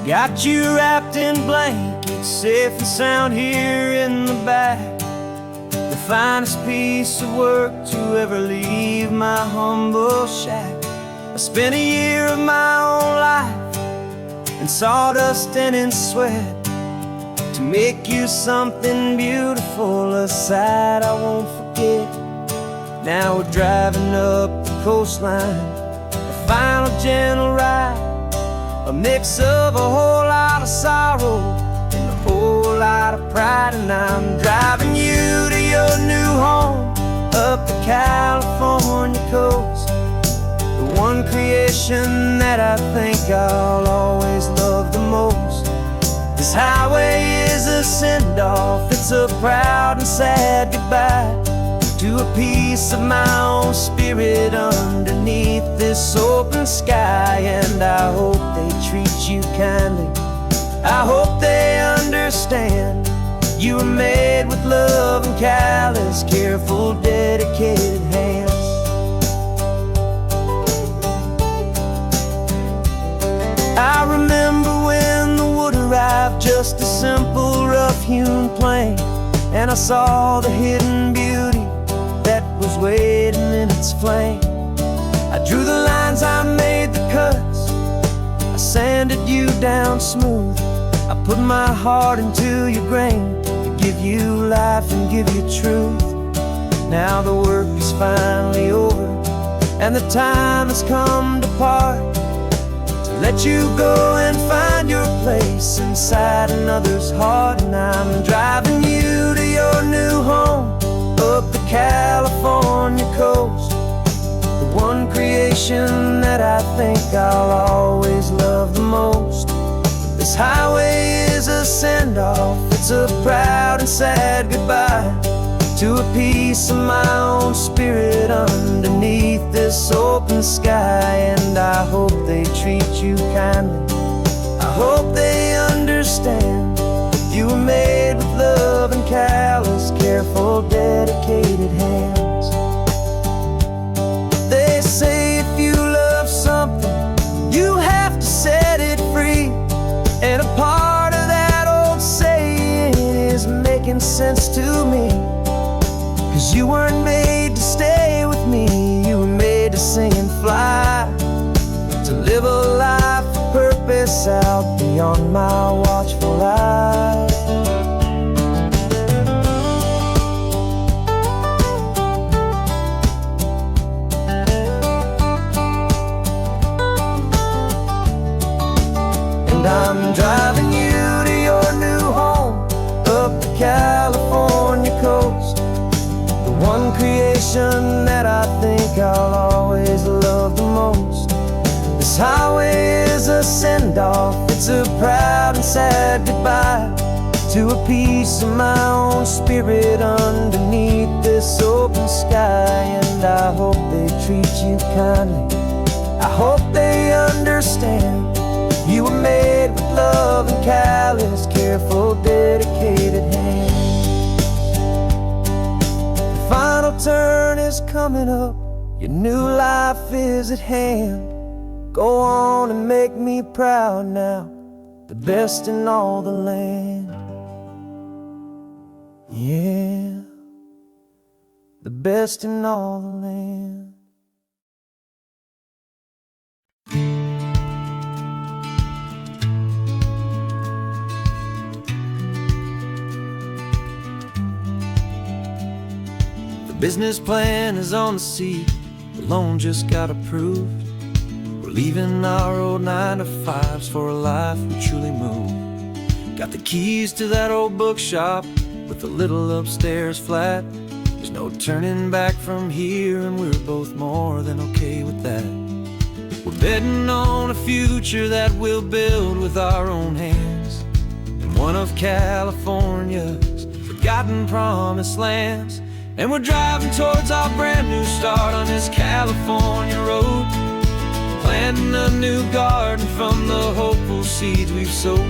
Got you wrapped in blankets, safe and sound here in the back. The finest piece of work to ever leave my humble shack. I spent a year of my own life in sawdust and in sweat to make you something beautiful, a sight I won't forget. Now we're driving up the coastline, a final gentle ride, a mix of a whole lot of sorrow and a whole lot of pride. And I'm driving you to your new home up the California coast, the one creation that I think I'll always love the most. This highway is a send-off, it's a proud and sad goodbye to a piece of my own spirit underneath this open sky. And I hope they treat you kindly, I hope they understand you were made with love and callous, careful, dedicated hands. I remember when the wood arrived, just a simple rough-hewn plank, and I saw the hidden beauty that was waiting in its flame. I drew the lines, I made the cuts, I sanded you down smooth. I put my heart into your grain to give you life and give you truth. Now the work is finally over and the time has come to part, to let you go and find your place inside another's heart. And I'm driving you to your new home up the California coast, the one creation that I think I'll always love the most. This highway is a send-off, it's a proud and sad goodbye to a piece of my own spirit underneath this open sky. And I hope they treat you kindly, I hope they understand you were made with love and callous, careful, dedicated hands. They say if you love something, you have to set it free. And a part of that old saying is making sense to me, 'cause you weren't made to stay with me, you were made to sing and fly, to live a life of purpose out beyond my watchful eye. And I'm driving you to your new home up the California coast, the one creation that I think I'll always love the most. This highway is a send-off, it's a proud and sad goodbye to a piece of my own spirit underneath this open sky. And I hope they treat you kindly, I hope they understand you were made with love and callous, careful, dedicated hands. The final turn is coming up, your new life is at hand. Go on and make me proud now, the best in all the land. Yeah, the best in all the land. The business plan is on the seat, the loan just got approved. We're leaving our old 9-to-5s for a life we truly move. Got the keys to that old bookshop with the little upstairs flat. There's no turning back from here, and we're both more than okay with that. We're betting on a future that we'll build with our own hands, in one of California's forgotten promised lands. And we're driving towards our brand new start on this California road, planting a new garden from the hopeful seeds we've sowed.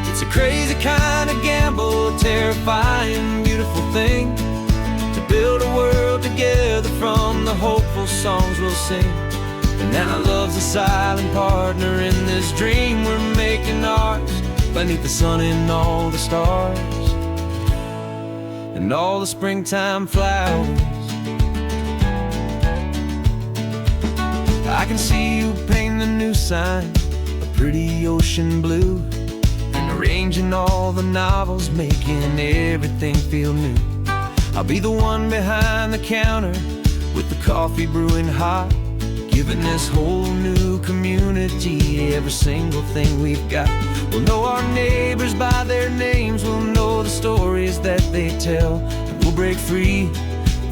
It's a crazy kind of gamble, a terrifying, beautiful thing, to build a world together from the hopeful songs we'll sing. And now love's a silent partner in this dream we're making ours, beneath the sun and all the stars and all the springtime flowers. I can see you paint the new sign a pretty ocean blue, and arranging all the novels, making everything feel new. I'll be the one behind the counter with the coffee brewing hot, giving this whole new community every single thing we've got. We'll know our neighbors by their names, we'll know the stories that they tell, and we'll break free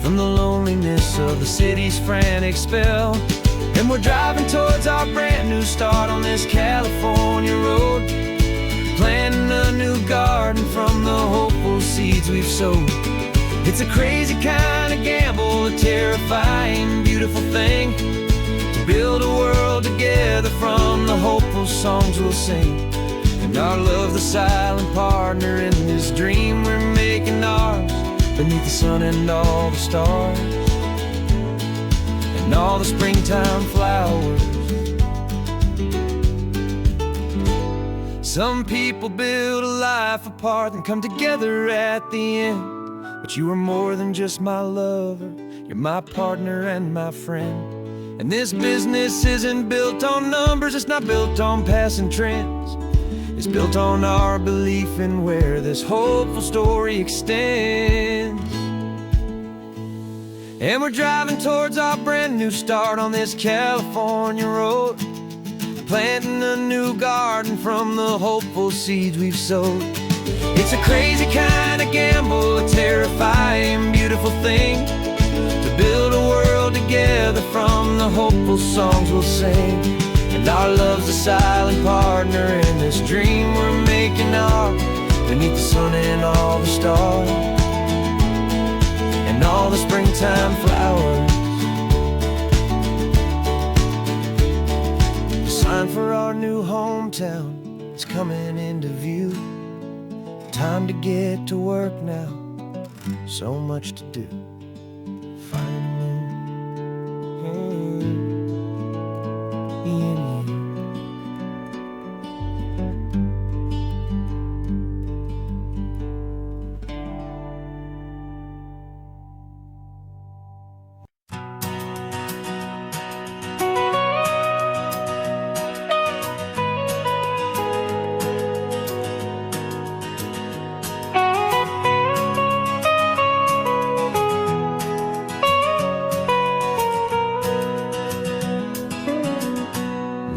from the loneliness of the city's frantic spell. And we're driving towards our brand new start on this California road, planting a new garden from the hopeful seeds we've sowed. It's a crazy kind of gamble, a terrifying, beautiful thing, to build a world together from the hopeful songs we'll sing. And our love's the silent partner in this dream we're making ours, beneath the sun and all the stars and all the springtime flowers. Some people build a life apart and come together at the end, but you are more than just my lover, you're my partner and my friend. And this business isn't built on numbers, it's not built on passing trends. It's built on our belief in where this hopeful story extends. And we're driving towards our brand new start on this California road, planting a new garden from the hopeful seeds we've sowed. It's a crazy kind of gamble, a terrifying, beautiful thing, to build a world together from the hopeful songs we'll sing. And our love's a silent partner in this dream we're making ours, beneath the sun and all the stars and all the springtime flowers. The sign for our new hometown is coming into view. Time to get to work now, so much to do.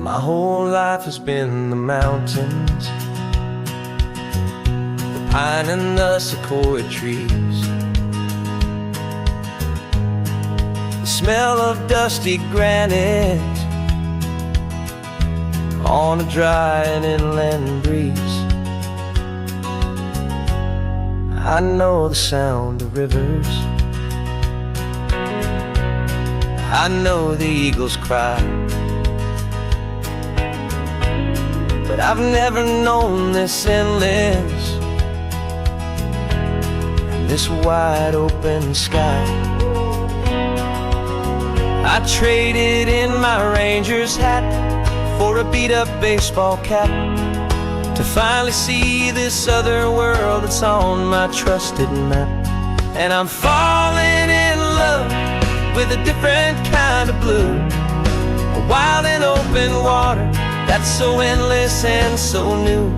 My whole life has been the mountains, the pine and the sequoia trees, the smell of dusty granite on a dry and inland breeze. I know the sound of rivers, I know the eagles cry, but I've never known this endless, this wide open sky. I traded in my Ranger's hat for a beat-up baseball cap, to finally see this other world that's on my trusted map. And I'm falling in love with a different kind of blue, a wild and open water that's so endless and so new.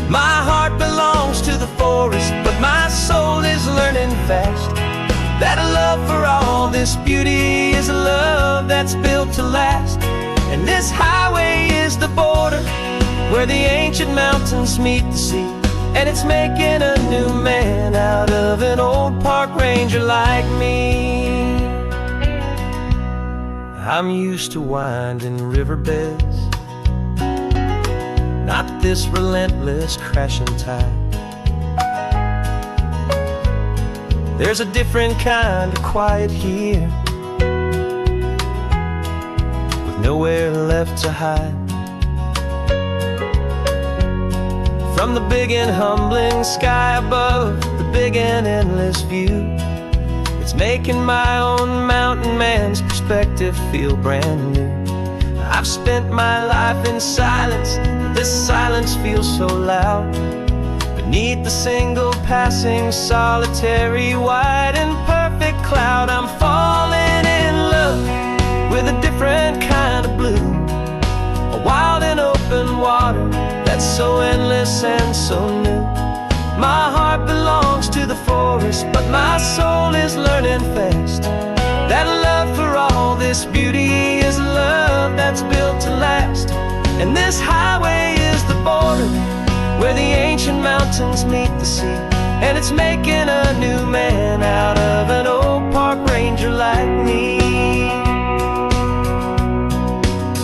My heart belongs to the forest, but my soul is learning fast that a love for all this beauty is a love that's built to last. And this highway is the border where the ancient mountains meet the sea, and it's making a new man out of an old park ranger like me. I'm used to winding riverbeds, not this relentless crashing tide. There's a different kind of quiet here, with nowhere left to hide. From the big and humbling sky above, the big and endless view, it's making my own mountain man's perspective feel brand new. I've spent my life in silence, but this silence feels so loud. Beneath the single passing solitary white and perfect cloud, I'm falling in love with a different kind of blue, a wild and open water that's so endless and so new. My heart belongs to the forest, but my soul is learning fast that love for all this beauty is love that's built to last. And this highway is the border where the ancient mountains meet the sea, and it's making a new man out of an old park ranger like me.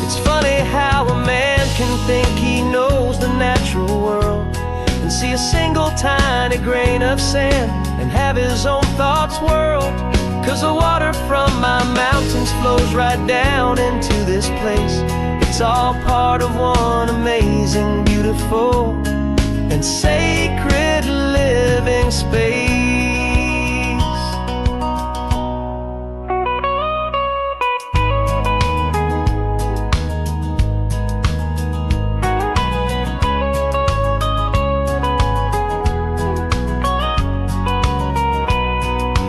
It's funny how a man can think he knows the natural world and see a single tiny grain of sand and have his own thoughts whirled. 'Cause the water from my mountains flows right down into this place. It's all part of one amazing, beautiful, and sacred living space.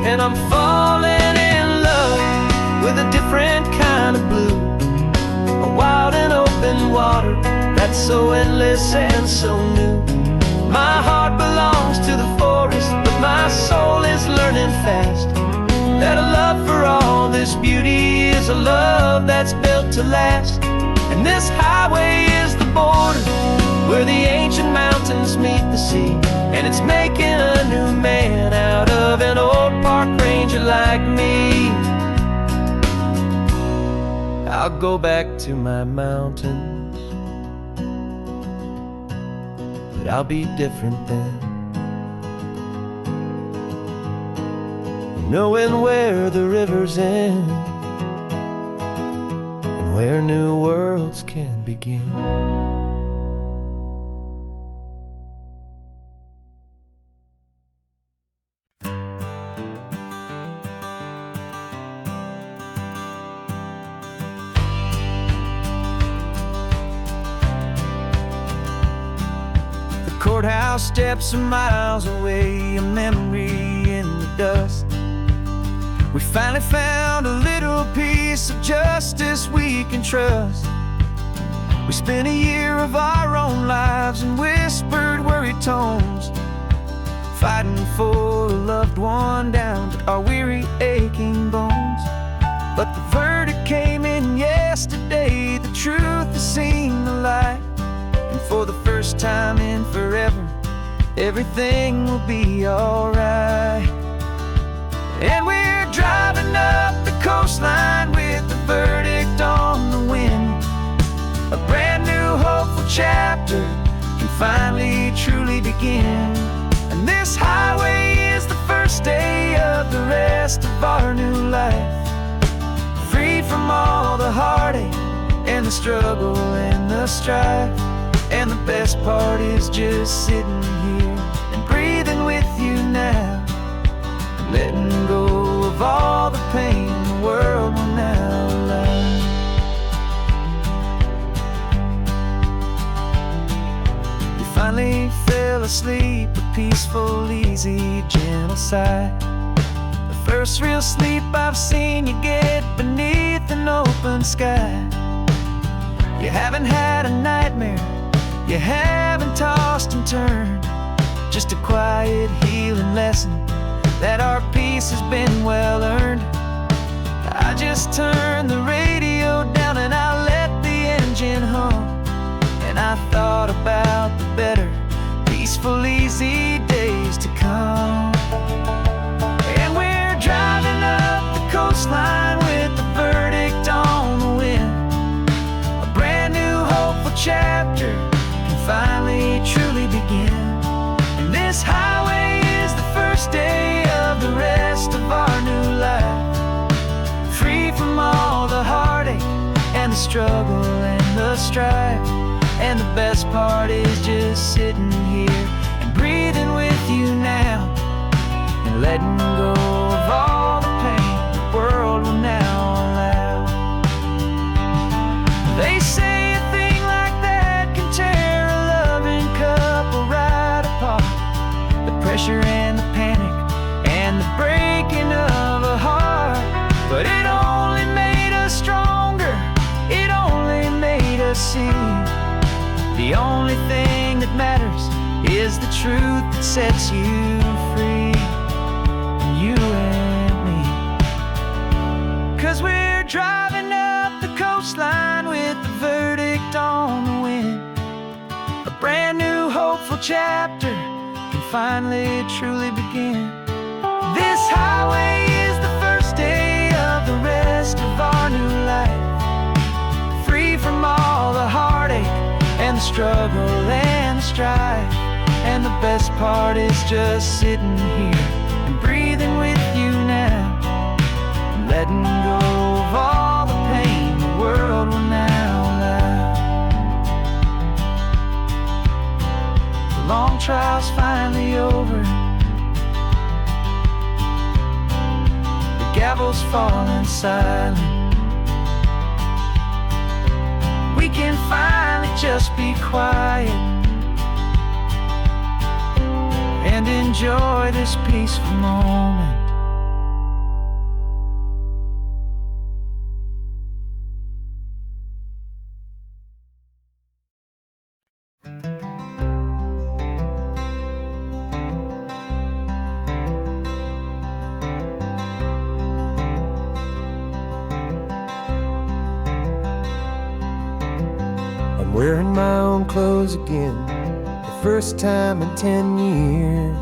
And I'm falling in love with a different kind of blue, a wild and open water that's so endless and so new. My heart belongs to the forest, but my soul is learning fast that a love for all this beauty is a love that's built to last. And this highway is the border where the ancient mountains meet the sea, and it's making a new man out of an old park ranger like me. I'll go back to my mountains, but I'll be different then, knowing where the rivers end and where new worlds can begin. Courthouse steps are miles away, a memory in the dust. We finally found a little piece of justice we can trust. We spent a year of our own lives in whispered, worried tones, fighting for a loved one down to our weary, aching bones. But the verdict came in yesterday, the truth has seen the light. And for the first time in forever, everything will be alright. And we're driving up the coastline with the verdict on the wind. A brand new hopeful chapter can finally truly begin. And this highway is the first day of the rest of our new life, free from all the heartache and the struggle and the strife. And the best part is just sitting here and breathing with you now, and letting go of all the pain the world will now allow. You finally fell asleep, a peaceful, easy, gentle sigh. The first real sleep I've seen you get beneath an open sky. You haven't had a nightmare, you haven't tossed and turned, just a quiet healing lesson that our peace has been well earned. I just turned the radio down and I let the engine hum, and I thought about the better, peaceful, easy days to come. And we're driving up the coastline with the verdict on the wind. A brand new hopeful chapter finally truly begin. And this highway is the first day of the rest of our new life, free from all the heartache and the struggle and the strife. And the best part is just sitting here and breathing with you now, and letting go of all the pain the world will now allow. They pressure and the panic and the breaking of a heart. But it only made us stronger, it only made us see the only thing that matters is the truth that sets you free. You and me. 'Cause we're driving up the coastline with the verdict on the wind. A brand new hopeful chapter can finally truly begin. This highway is the first day of the rest of our new life, free from all the heartache and the struggle and the strife. And the best part is just sitting here and breathing with you now, and letting go of all the pain the world will now allow. The long trial's finally over, the gavel's falling silent. We can finally just be quiet and enjoy this peaceful moment. I'm wearing my own clothes again, first time in 10 years.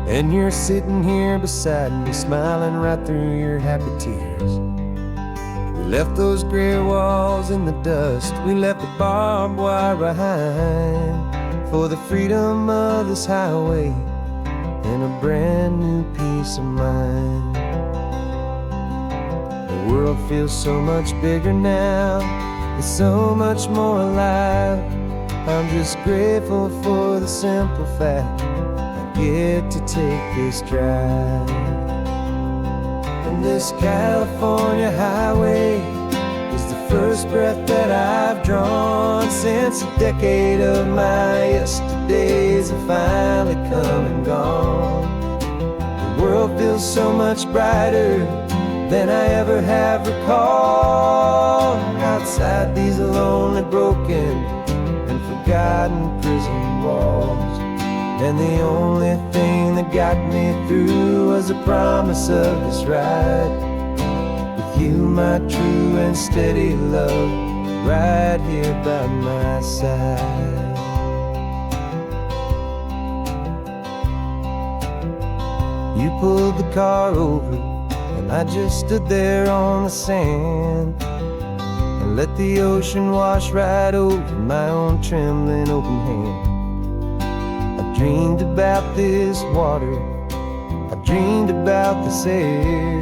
And you're sitting here beside me, smiling right through your happy tears. We left those gray walls in the dust, we left the barbed wire behind, for the freedom of this highway and a brand new peace of mind. The world feels so much bigger now, it's so much more alive. I'm just grateful for the simple fact I get to take this drive. And this California highway is the first breath that I've drawn since a decade of my yesterdays have finally come and gone. The world feels so much brighter than I ever have recalled. Outside these lonely, broken forgotten prison walls, and the only thing that got me through was the promise of this ride with you, my true and steady love, right here by my side. You pulled the car over and I just stood there on the sand and let the ocean wash right over my own trembling open hand. I dreamed about this water, I dreamed about this air,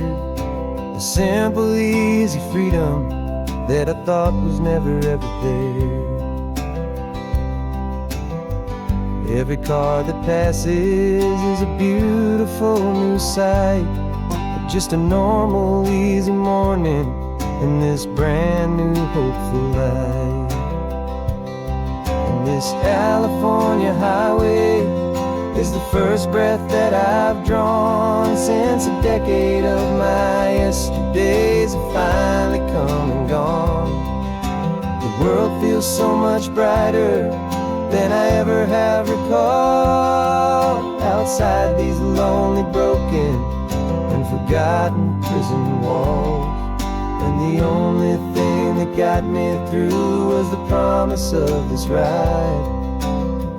the simple, easy freedom that I thought was never ever there. Every car that passes is a beautiful new sight, just a normal, easy morning in this brand new hopeful life. And this California highway is the first breath that I've drawn since a decade of my yesterdays have finally come and gone. The world feels so much brighter than I ever have recalled. Outside these lonely, broken and forgotten prison walls, and the only thing that got me through was the promise of this ride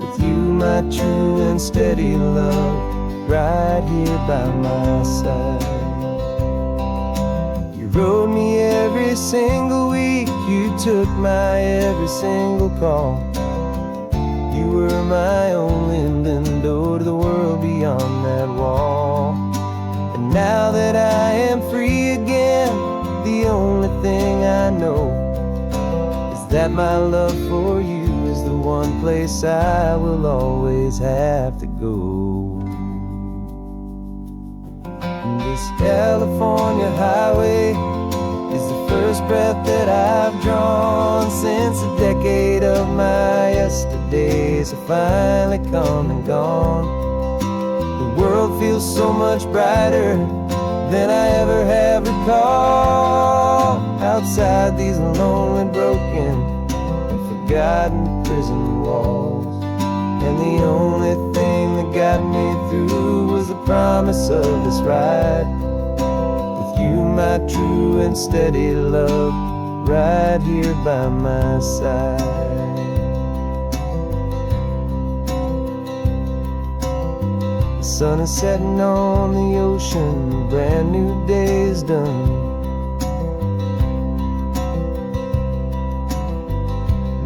with you, my true and steady love, right here by my side. You rode me every single week, you took my every single call. You were my only window to the world beyond that wall. And now that I am free again, the only thing I know is that my love for you is the one place I will always have to go. And this California highway is the first breath that I've drawn since a decade of my yesterdays have finally come and gone. world feels so much brighter than I ever have recalled. Outside these lonely, broken, and forgotten prison walls, and the only thing that got me through was the promise of this ride with you, my true and steady love, right here by my side. The sun is setting on the ocean, a brand new day is done.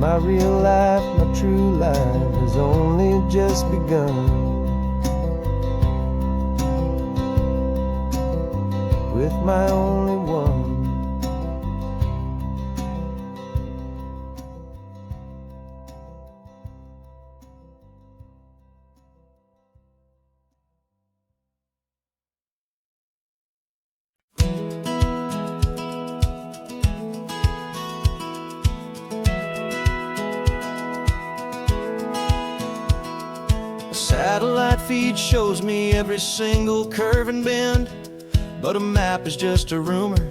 My real life, my true life has only just begun. With my only one. Satellite feed shows me every single curve and bend, but a map is just a rumor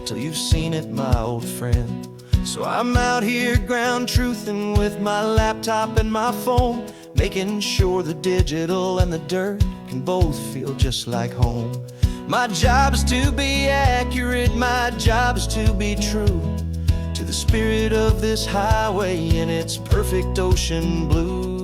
till you've seen it, my old friend. So I'm out here ground truthing with my laptop and my phone, making sure the digital and the dirt can both feel just like home. My job is to be accurate, my job is to be true to the spirit of this highway in its perfect ocean blue.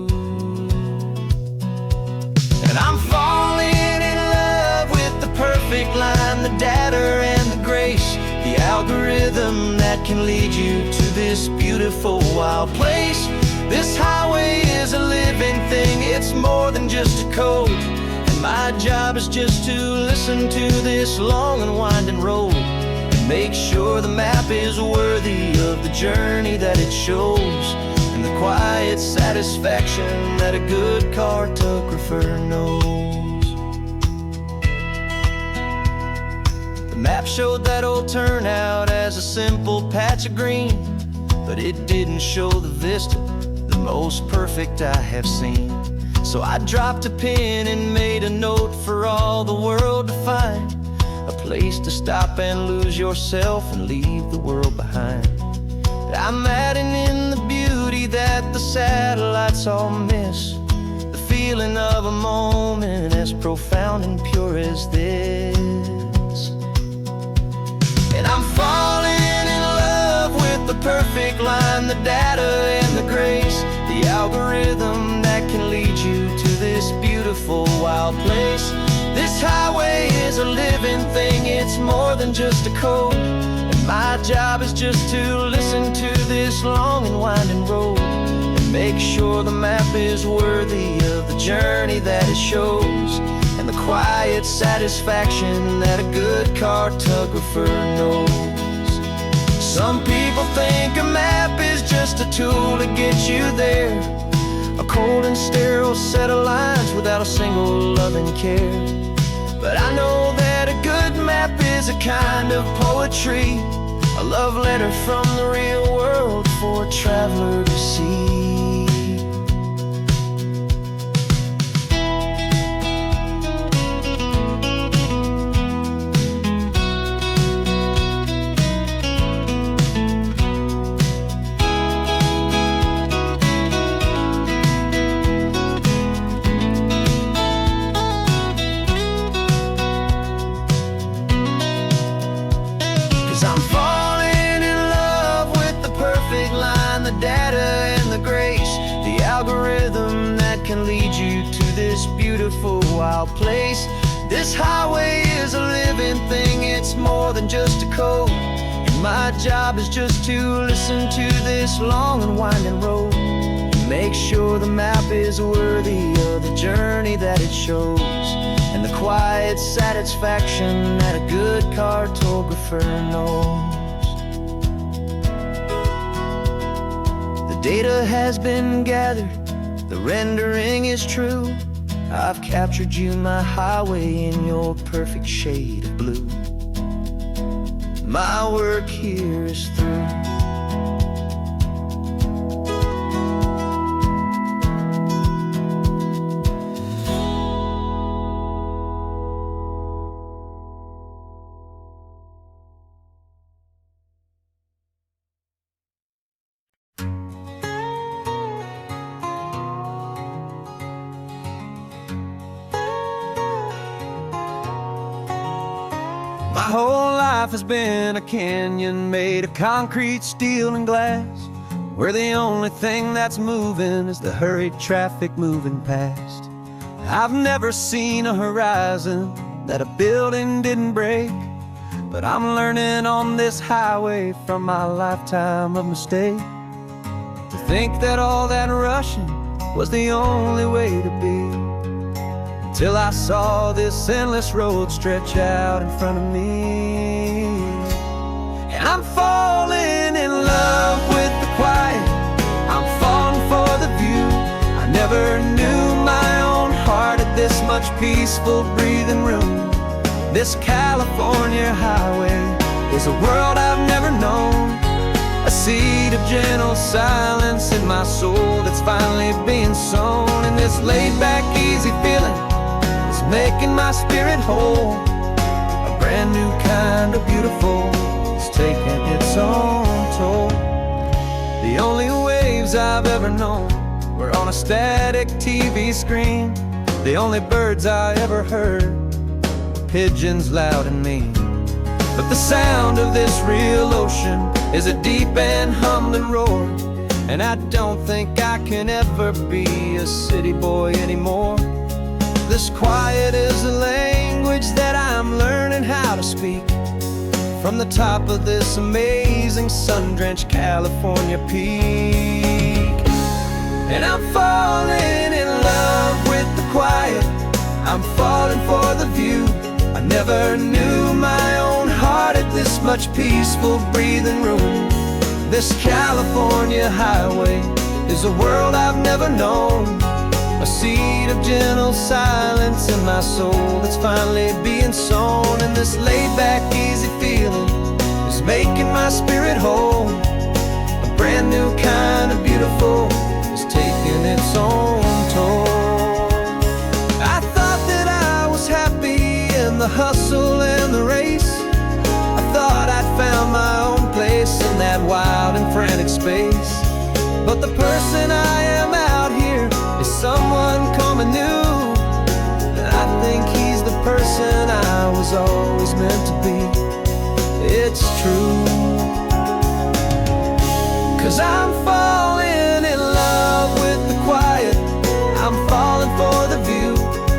And I'm falling in love with the perfect line, the data and the grace, the algorithm that can lead you to this beautiful wild place. This highway is a living thing, it's more than just a code. And my job is just to listen to this long and winding road and make sure the map is worthy of the journey that it shows, and the quiet satisfaction that a good cartographer knows. The map showed that old turnout as a simple patch of green, but it didn't show the vista, the most perfect I have seen. So I dropped a pin and made a note for all the world to find, a place to stop and lose yourself and leave the world behind. I'm adding in the beauty that the satellites all miss, the feeling of a moment as profound and pure as this. And I'm falling in love with the perfect line, the data and the grace, the algorithm that can lead you to this beautiful wild place. This highway is a living thing, it's more than just a code. My job is just to listen to this long and winding road and make sure the map is worthy of the journey that it shows, and the quiet satisfaction that a good cartographer knows. Some people think a map is just a tool to get you there, a cold and sterile set of lines without a single loving care. But I know that a good map is a kind of poetry, a love letter from the real world for a traveler to see. 'Cause I'm falling in love with the perfect line, the data and the grace, the algorithm that can lead you to this beautiful wild place. This highway is a living thing, it's more than just a code. And my job is just to listen to this long and winding road and make sure the map is worthy of the journey that it shows, and the quiet satisfaction that a good cartographer knows. The data has been gathered, the rendering is true. I've captured you, my highway, in your perfect shade of blue. My work here is through. My whole life has been a canyon made of concrete, steel, and glass, where the only thing that's moving is the hurried traffic moving past. I've never seen a horizon that a building didn't break, but I'm learning on this highway from my lifetime of mistake, to think that all that rushing was the only way to be, till I saw this endless road stretch out in front of me. And I'm falling in love with the quiet, I'm falling for the view. I never knew my own heart had this much peaceful breathing room. This California highway is a world I've never known, a seed of gentle silence in my soul that's finally being sown. And this laid-back, easy feeling is making my spirit whole. A brand new kind of beautiful is taking its own toll. The only waves I've ever known were on a static TV screen. The only birds I ever heard were pigeons loud and mean. But the sound of this real ocean is a deep and humbling roar, and I don't think I can ever be a city boy anymore. This quiet is a language that I'm learning how to speak, from the top of this amazing sun-drenched California peak. And I'm falling in love with the quiet, I'm falling for the view. I never knew my own heart had this much peaceful breathing room. This California highway is a world I've never known, a seed of gentle silence in my soul that's finally being sown. And this laid-back, easy feeling is making my spirit whole. A brand new kind of beautiful is taking its own toll. I thought that I was happy in the hustle and the race. I thought I'd found my own place in that wild and frantic space. But the person I am out here is someone coming new, and I think he's the person I was always meant to be. It's true, 'cause I'm falling in love with the quiet, I'm falling for the view.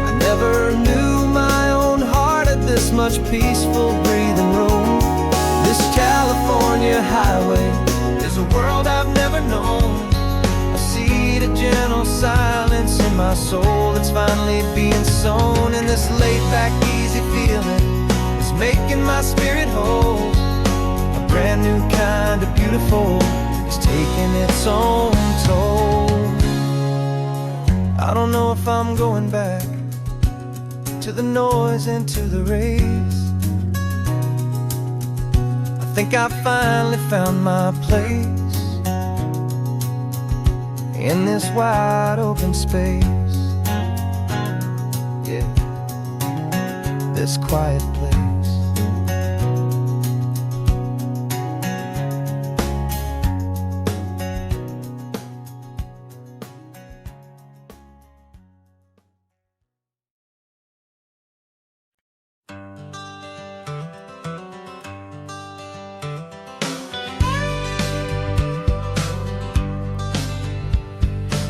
I never knew my own heart had this much peaceful breathing room. This California highway is a world I've never known, a seed of gentle silence in my soul that's finally being sown. And this laid-back, easy feeling is making my spirit whole. A brand new kind of beautiful is taking its own toll. I don't know if I'm going back to the noise and to the race. I think I finally found my place in this wide open space. Yeah, this quiet place.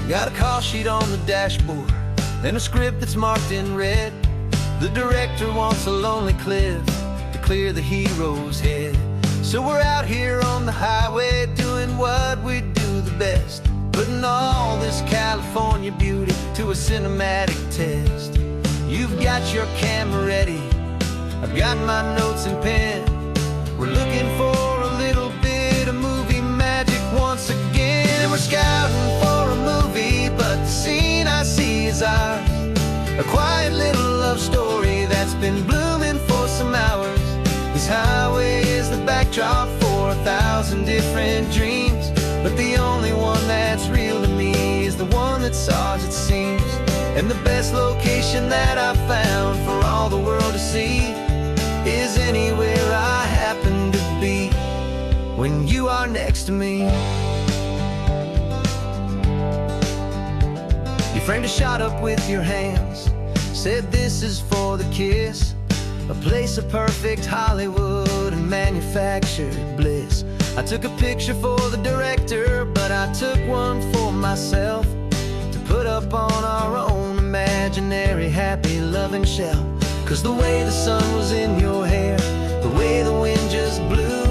Got a call sheet on the dashboard and a script that's marked in red. The director wants a lonely cliff to clear the hero's head. So we're out here on the highway doing what we do the best, putting all this California beauty to a cinematic test. You've got your camera ready, I've got my notes and pen. We're looking for a little bit of movie magic once again. And we're scouting for a movie, but the scene I see is ours. A quiet little love story that's been blooming for some hours. This highway is the backdrop for 1,000 different dreams, but the only one that's real to me is the one that's ours, it seems. And the best location that I've found for all the world to see is anywhere I happen to be when you are next to me. You framed a shot up with your hands, said this is for the kiss. a place of perfect Hollywood and manufactured bliss. I took a picture for the director, but I took one for myself to put up on our own imaginary happy loving shelf. 'Cause the way the sun was in your hair, the way the wind just blew,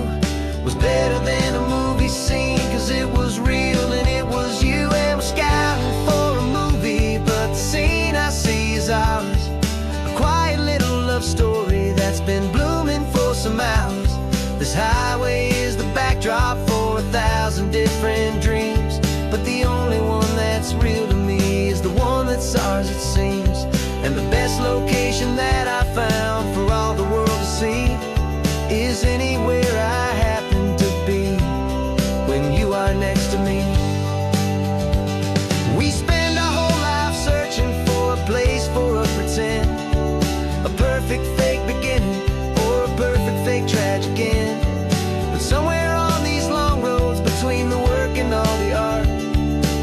was better than a movie scene. 'Cause it was real and it was you, and we're scouting for a movie, but the scene I see is ours. A quiet little love story that's been blooming for some hours. This highway is the backdrop for 1,000 different dreams, but the only one that's real to me is the one that's ours, it seems. And the best location that I found for all the world to see is anywhere I happen to be when you are next to me. We spend our whole life searching for a place for a pretend, a perfect fake beginning or a perfect fake tragic end. But somewhere on these long roads between the work and all the art,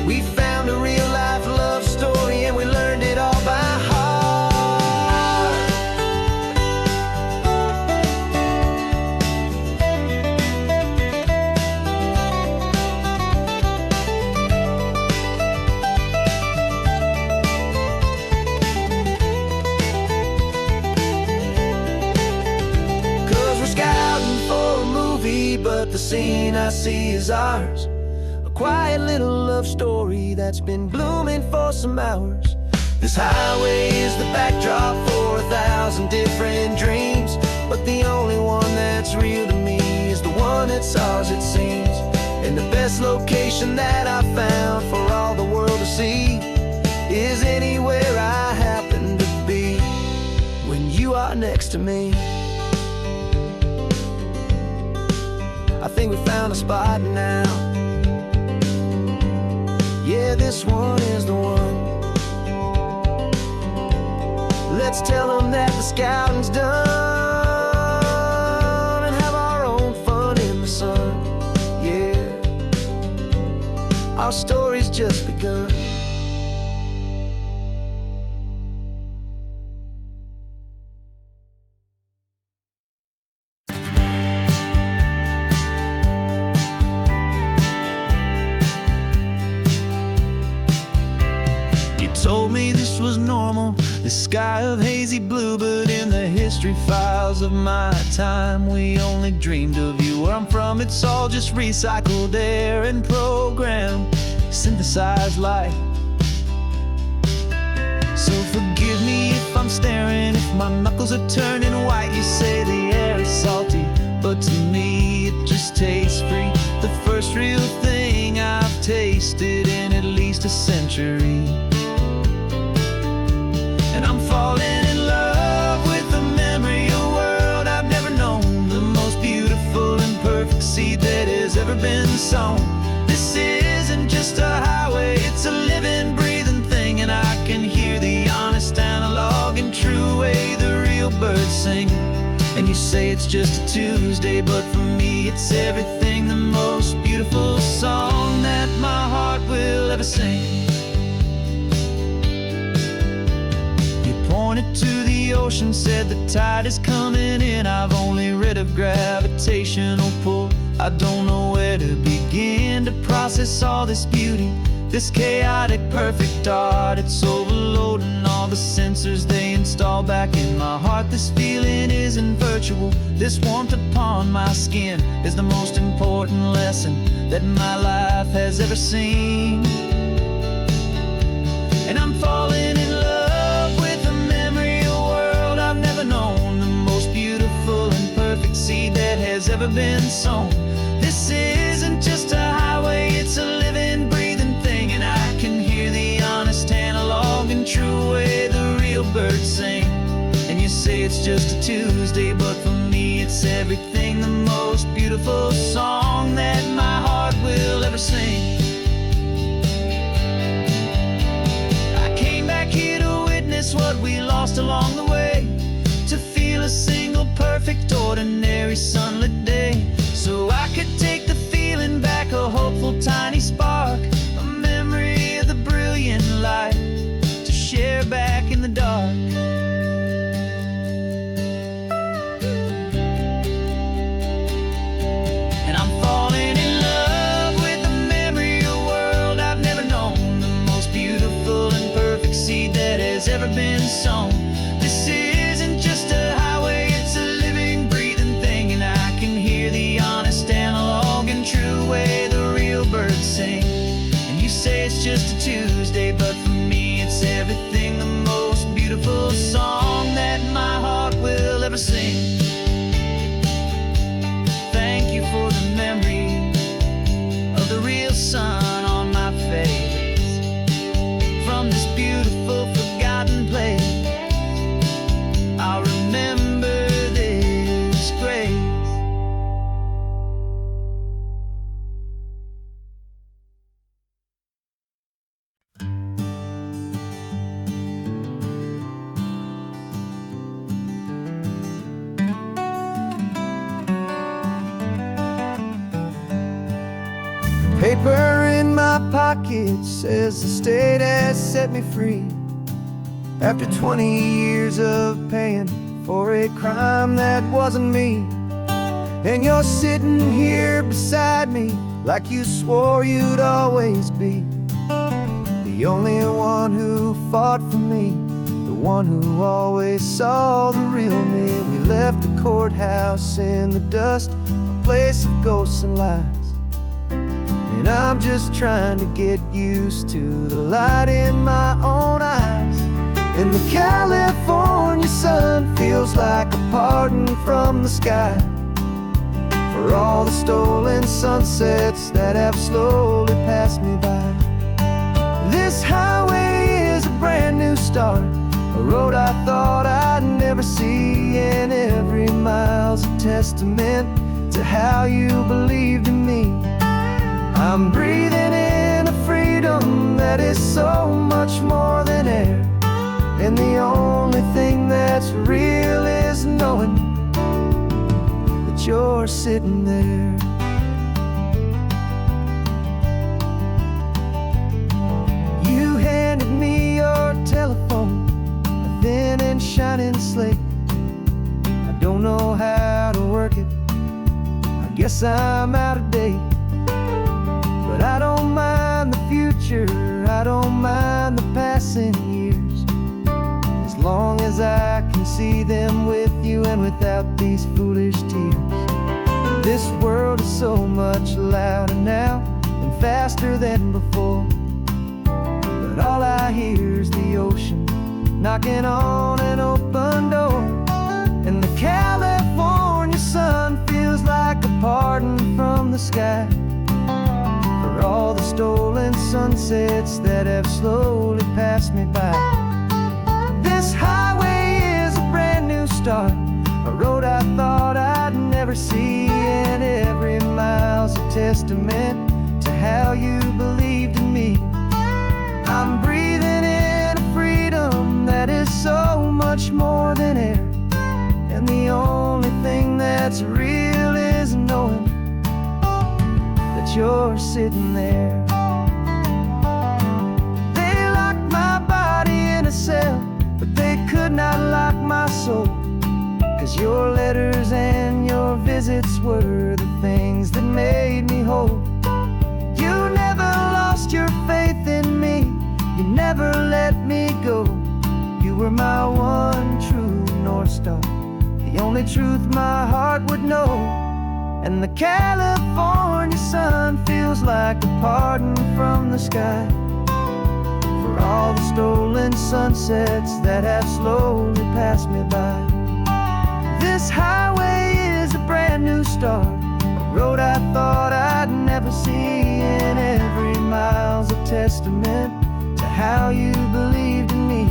we found a real life love story, and we learned it all by heart. 'Cause we're scouting for a movie, but the scene I see is ours. A quiet little love story that's been blooming for some hours. This highway is the backdrop for 1,000 different dreams, but the only one that's real to me is the one that's ours, it seems. And the best location that I found for all the world to see is anywhere I happen to be when you are next to me. I think we found a spot now. Yeah, this one is the one. Let's tell them that the scouting's done and have our own fun in the sun. Yeah, our story's just begun. Told me this was normal, this sky of hazy blue, but in the history files of my time, we only dreamed of you. Where I'm from, it's all just recycled air and programmed, synthesized light. So forgive me if I'm staring, if my knuckles are turning white. You say the air is salty, but to me it just tastes free. The first real thing I've tasted in at least a century. And I'm falling in love with the memory of a world I've never known, the most beautiful and perfect seed that has ever been sown. This isn't just a highway, it's a living, breathing thing, and I can hear the honest, analog, and true way the real birds sing. And you say it's just a Tuesday, but for me it's everything, the most beautiful song that my heart will ever sing. Pointed to the ocean, said the tide is coming in. I've only read of gravitational pull. I don't know where to begin to process all this beauty, this chaotic perfect art. It's overloading all the sensors they install back in my heart. This feeling isn't virtual, this warmth upon my skin is the most important lesson that my life has ever seen. And I'm falling in love with the memory of a world I've never known, the most beautiful and perfect seed that has ever been sown. This isn't just a highway, it's a living, breathing thing, and I can hear the honest, analog, and true way the real birds sing. And you say it's just a Tuesday, but for me it's everything, the most beautiful song that my heart will ever sing. What we lost along the way, to feel a single perfect ordinary sunlit day, so I could take the feeling back, a hopeful tiny spark, a memory of the brilliant light to share back in the dark. Paper in my pocket says the state has set me free after 20 years of paying for a crime that wasn't me. And you're sitting here beside me like you swore you'd always be the only one who fought for me, the one who always saw the real me. We left the courthouse in the dust, a place of ghosts and lies. And I'm just trying to get used to the light in my own eyes. And the California sun feels like a pardon from the sky for all the stolen sunsets that have slowly passed me by. This highway is a brand new start, a road I thought I'd never see, and every mile's a testament to how you believed in me. I'm breathing in a freedom that is so much more than air, and the only thing that's real is knowing that you're sitting there. You handed me your telephone, a thin and shining slate. I don't know how to work it, I guess I'm out of date. But I don't mind the future, I don't mind the passing years, as long as I can see them with you and without these foolish tears. This world is so much louder now and faster than before, but all I hear is the ocean knocking on an open door. And the California sun feels like a pardon from the sky for all the stolen sunsets that have slowly passed me by. This highway is a brand new start, a road I thought I'd never see, and every mile's a testament to how you believed in me. I'm breathing in a freedom that is so much more than air, and the only thing that's real is knowing that you're sitting there. They locked my body in a cell, but they could not lock my soul, 'cause your letters and your visits were the things that made me whole. You never lost your faith in me, you never let me go. You were my one true North Star, the only truth my heart would know. And the California sun feels like a pardon from the sky for all the stolen sunsets that have slowly passed me by. This highway is a brand new start, a road I thought I'd never see, and every mile's a testament to how you believed in me.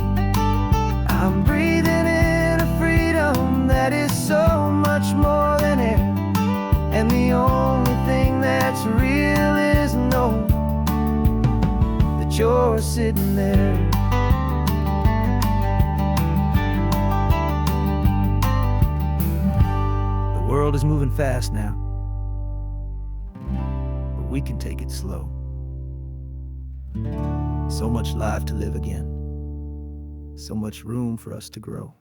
I'm breathing in a freedom that is so much more than air, and the only thing that's real is knowing that you're sitting there. The world is moving fast now, but we can take it slow. So much life to live again, so much room for us to grow.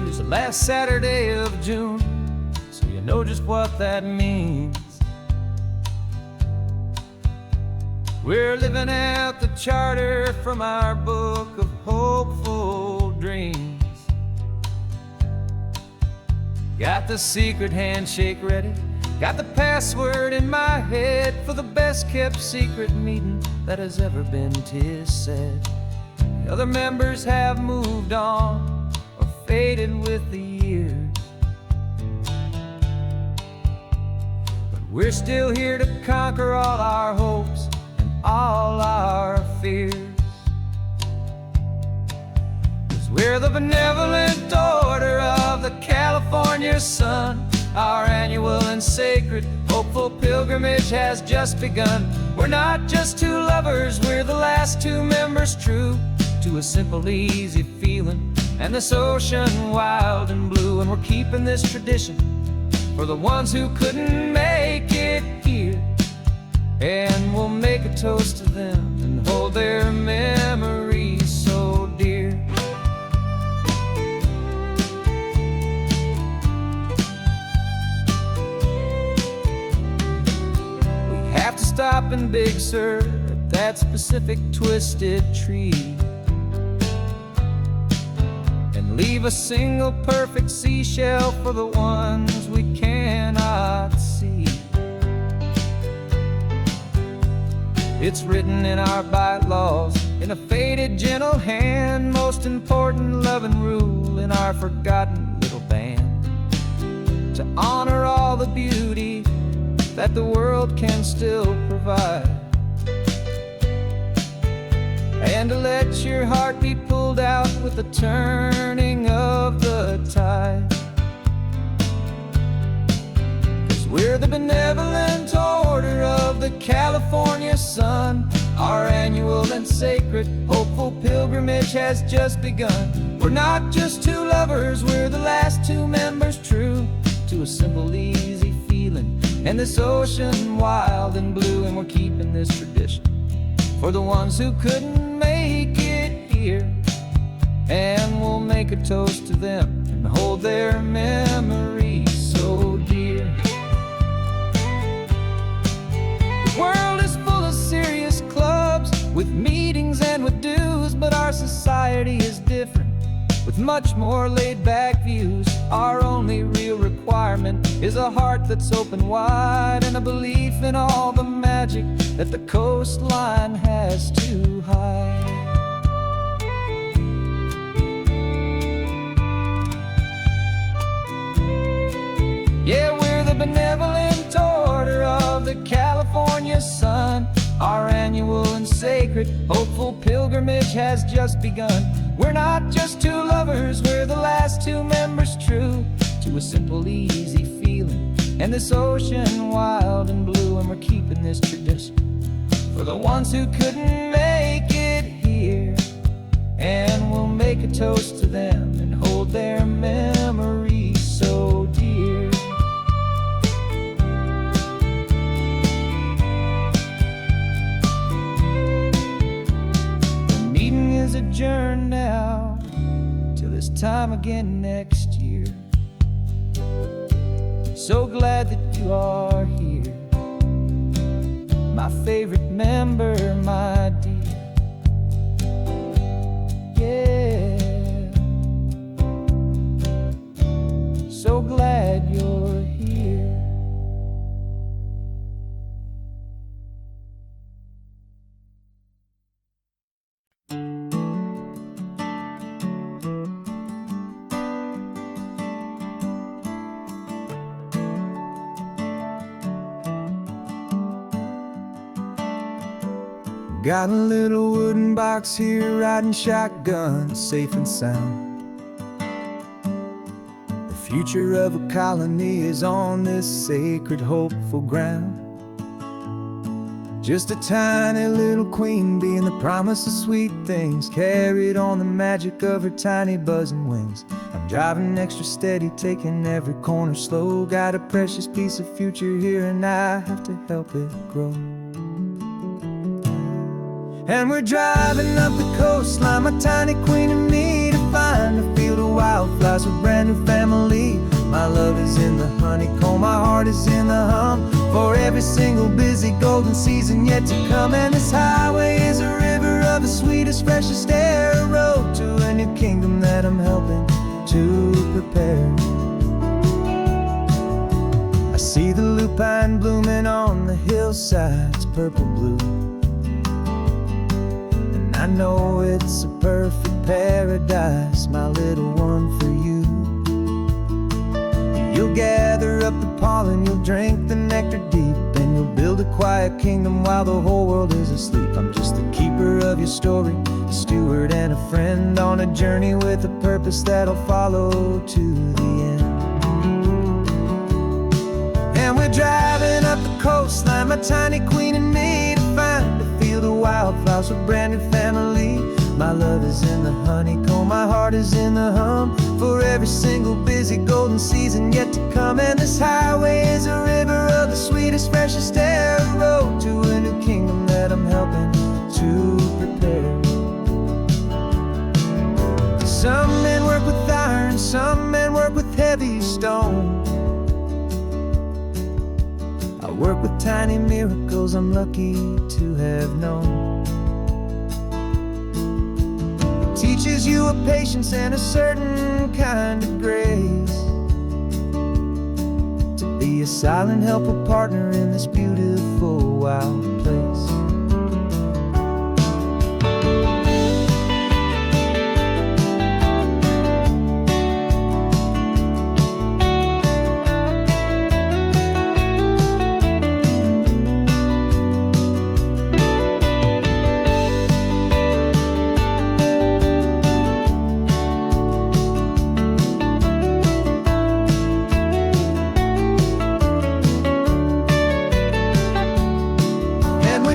It's the last Saturday of June, so you know just what that means. We're living out the charter from our book of hopeful dreams. Got the secret handshake ready, got the password in my head for the best kept secret meeting that has ever been, 'tis said. The other members have moved on or faded with the years, but we're still here to conquer all our hopes and all our fears. 'Cause we're the benevolent order of the California sun. Our annual and sacred hopeful pilgrimage has just begun. We're not just two lovers, we're the last two members true to a simple, easy feeling. And this ocean wild and blue, and we're keeping this tradition for the ones who couldn't make it here. And we'll make a toast to them and hold their memories so dear. We have to stop in Big Sur at that specific twisted tree, and leave a single perfect seashell for the ones we cannot see. It's written in our bylaws, in a faded gentle hand, most important love and rule in our forgotten little band, to honor all the beauty that the world can still provide, and to let your heart be pulled out with the turning of the tide. 'Cause we're the benevolent order of the California sun. Our annual and sacred, hopeful pilgrimage has just begun. We're not just two lovers, we're the last two members true to a simple, easy feeling. And this ocean wild and blue, and we're keeping this tradition for the ones who couldn't make it here. And we'll make a toast to them and hold their memories so dear. The world is full of serious clubs, with meetings and with dues, but our society is different, with much more laid-back views. Our only real requirement is a heart that's open wide, and a belief in all the magic that the coastline has to hide. Yeah, we're the benevolent order of the California sun. Our annual and sacred, hopeful pilgrimage has just begun. We're not just two lovers, we're the last two members true to a simple, easy feeling. And this ocean wild and blue, and we're keeping this tradition for the ones who couldn't make it here. And we'll make a toast to them and hold their memories so dear. The meeting is adjourned now till this time again next year. So glad that you are here, my favorite member, my dear. Yeah, so glad you're here. Got a little wooden box here, riding shotgun, safe and sound. The future of a colony is on this sacred, hopeful ground. Just a tiny little queen bee, and the promise of sweet things carried on the magic of her tiny buzzing wings. I'm driving extra steady, taking every corner slow. Got a precious piece of future here, and I have to help it grow. And we're driving up the coastline, my tiny queen and me, to find a field of wildflowers with brand new family. My love is in the honeycomb, my heart is in the hum, for every single busy golden season yet to come. And this highway is a river of the sweetest, freshest air, a road to a new kingdom that I'm helping to prepare. I see the lupine blooming on the hillsides, purple blue, I know it's a perfect paradise, my little one, for you. You'll gather up the pollen, you'll drink the nectar deep, and you'll build a quiet kingdom while the whole world is asleep. I'm just the keeper of your story, a steward and a friend, on a journey with a purpose that'll follow to the end. And we're driving up the coastline, my tiny queen and me, to find a field of wildflowers with brand new family. My love is in the honeycomb, my heart is in the hum. For every single busy golden season yet to come. And this highway is a river of the sweetest, freshest air, a road to a new kingdom that I'm helping to prepare. Some men work with iron, some men work with heavy stone. I work with tiny miracles I'm lucky to have known. Teaches you a patience and a certain kind of grace, to be a silent, helpful partner in this beautiful, wild place.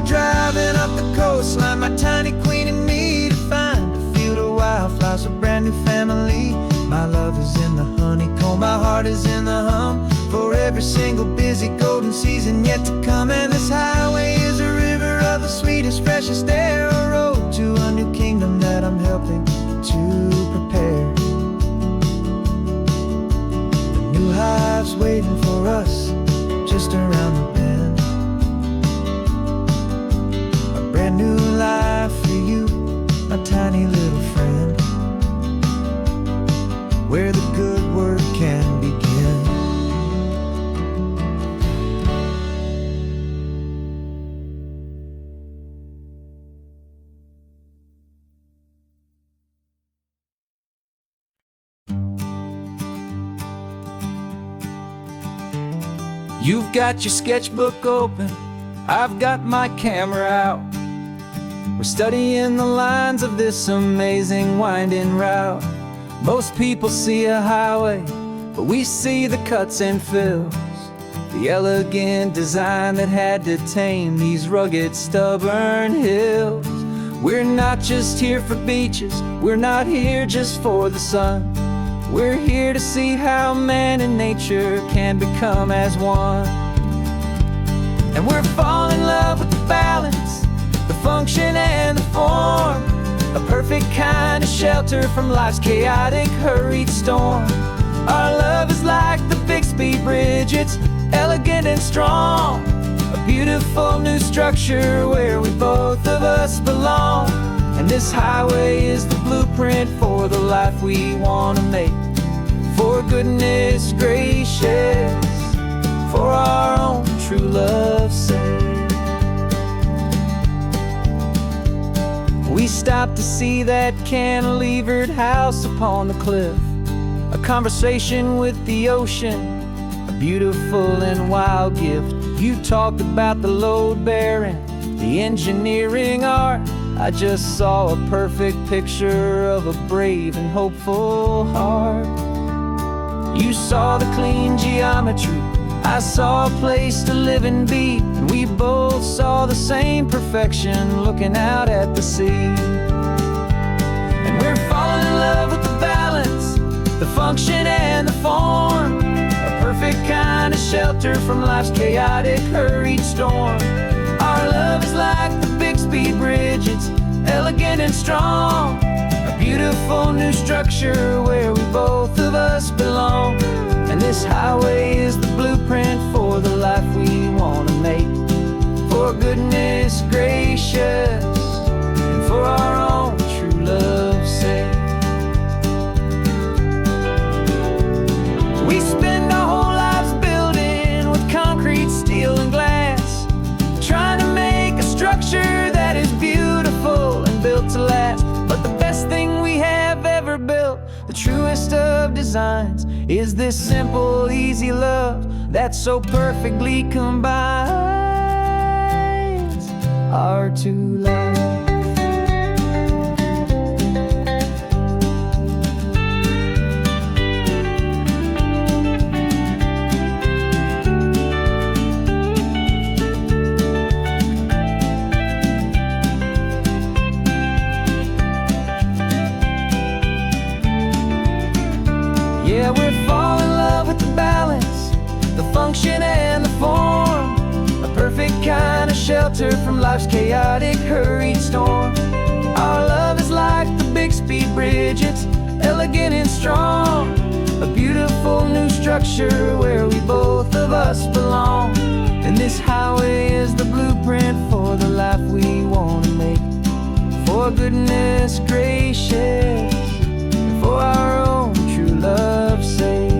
Driving up the coastline, my tiny queen and me, to find a field of wildflowers, a brand new family. My love is in the honeycomb, my heart is in the hum. For every single busy golden season yet to come. And this highway is a river of the sweetest, freshest air, a road to a new kingdom that I'm helping to prepare. The new hive's waiting for us just around the bend. Brand new life for you, my tiny little friend, where the good work can begin. You've got your sketchbook open, I've got my camera out. We're studying the lines of this amazing winding route. Most people see a highway, but we see the cuts and fills, the elegant design that had to tame these rugged, stubborn hills. We're not just here for beaches, we're not here just for the sun. We're here to see how man and nature can become as one. And we're falling in love with the balance, the function and the form, a perfect kind of shelter from life's chaotic, hurried storm. Our love is like the Bixby Bridge, it's elegant and strong, a beautiful new structure where we both of us belong. And this highway is the blueprint for the life we want to make. For goodness gracious, for our own true love's sake. We stopped to see that cantilevered house upon the cliff, a conversation with the ocean, a beautiful and wild gift. You talked about the load bearing, the engineering art. I just saw a perfect picture of a brave and hopeful heart. You saw the clean geometry, I saw a place to live and be, and we both saw the same perfection looking out at the sea. And we're falling in love with the balance, the function and the form, a perfect kind of shelter from life's chaotic, hurried storm. Our love is like the Bixby Bridge, it's elegant and strong, a beautiful new structure where we both of us belong. And this highway is the blueprint for the life we want to make. For goodness gracious, and for our own true love's sake. We spend our whole lives building with concrete, steel, and glass, trying to make a structure that is beautiful and built to last. But the best thing we have ever built, the truest of designs, is this simple, easy love that so perfectly combines our two lives. perfect kind of shelter from life's chaotic, hurried storm. Our love is like the Bixby Bridge, it's elegant and strong. A beautiful new structure where we both of us belong. And this highway is the blueprint for the life we want to make. For goodness gracious, for our own true love's sake.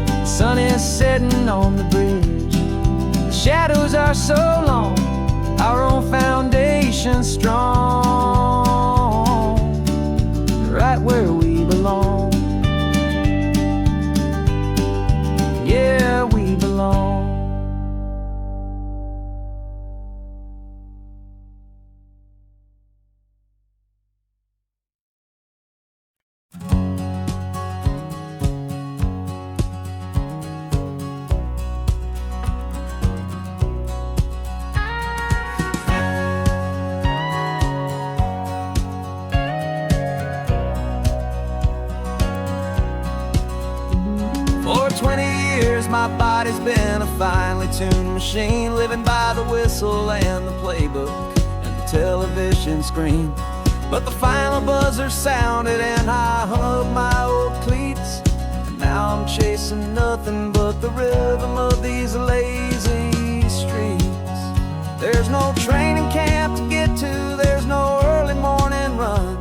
The sun is setting on the bridge, the shadows are so long, our own foundation strong, right where we belong. Yeah, we belong. For 20 years my body's been a finely tuned machine, living by the whistle and the playbook and the television screen. But the final buzzer sounded and I hung up my old cleats, and now I'm chasing nothing but the rhythm of these lazy streets. There's no training camp to get to, there's no early morning run,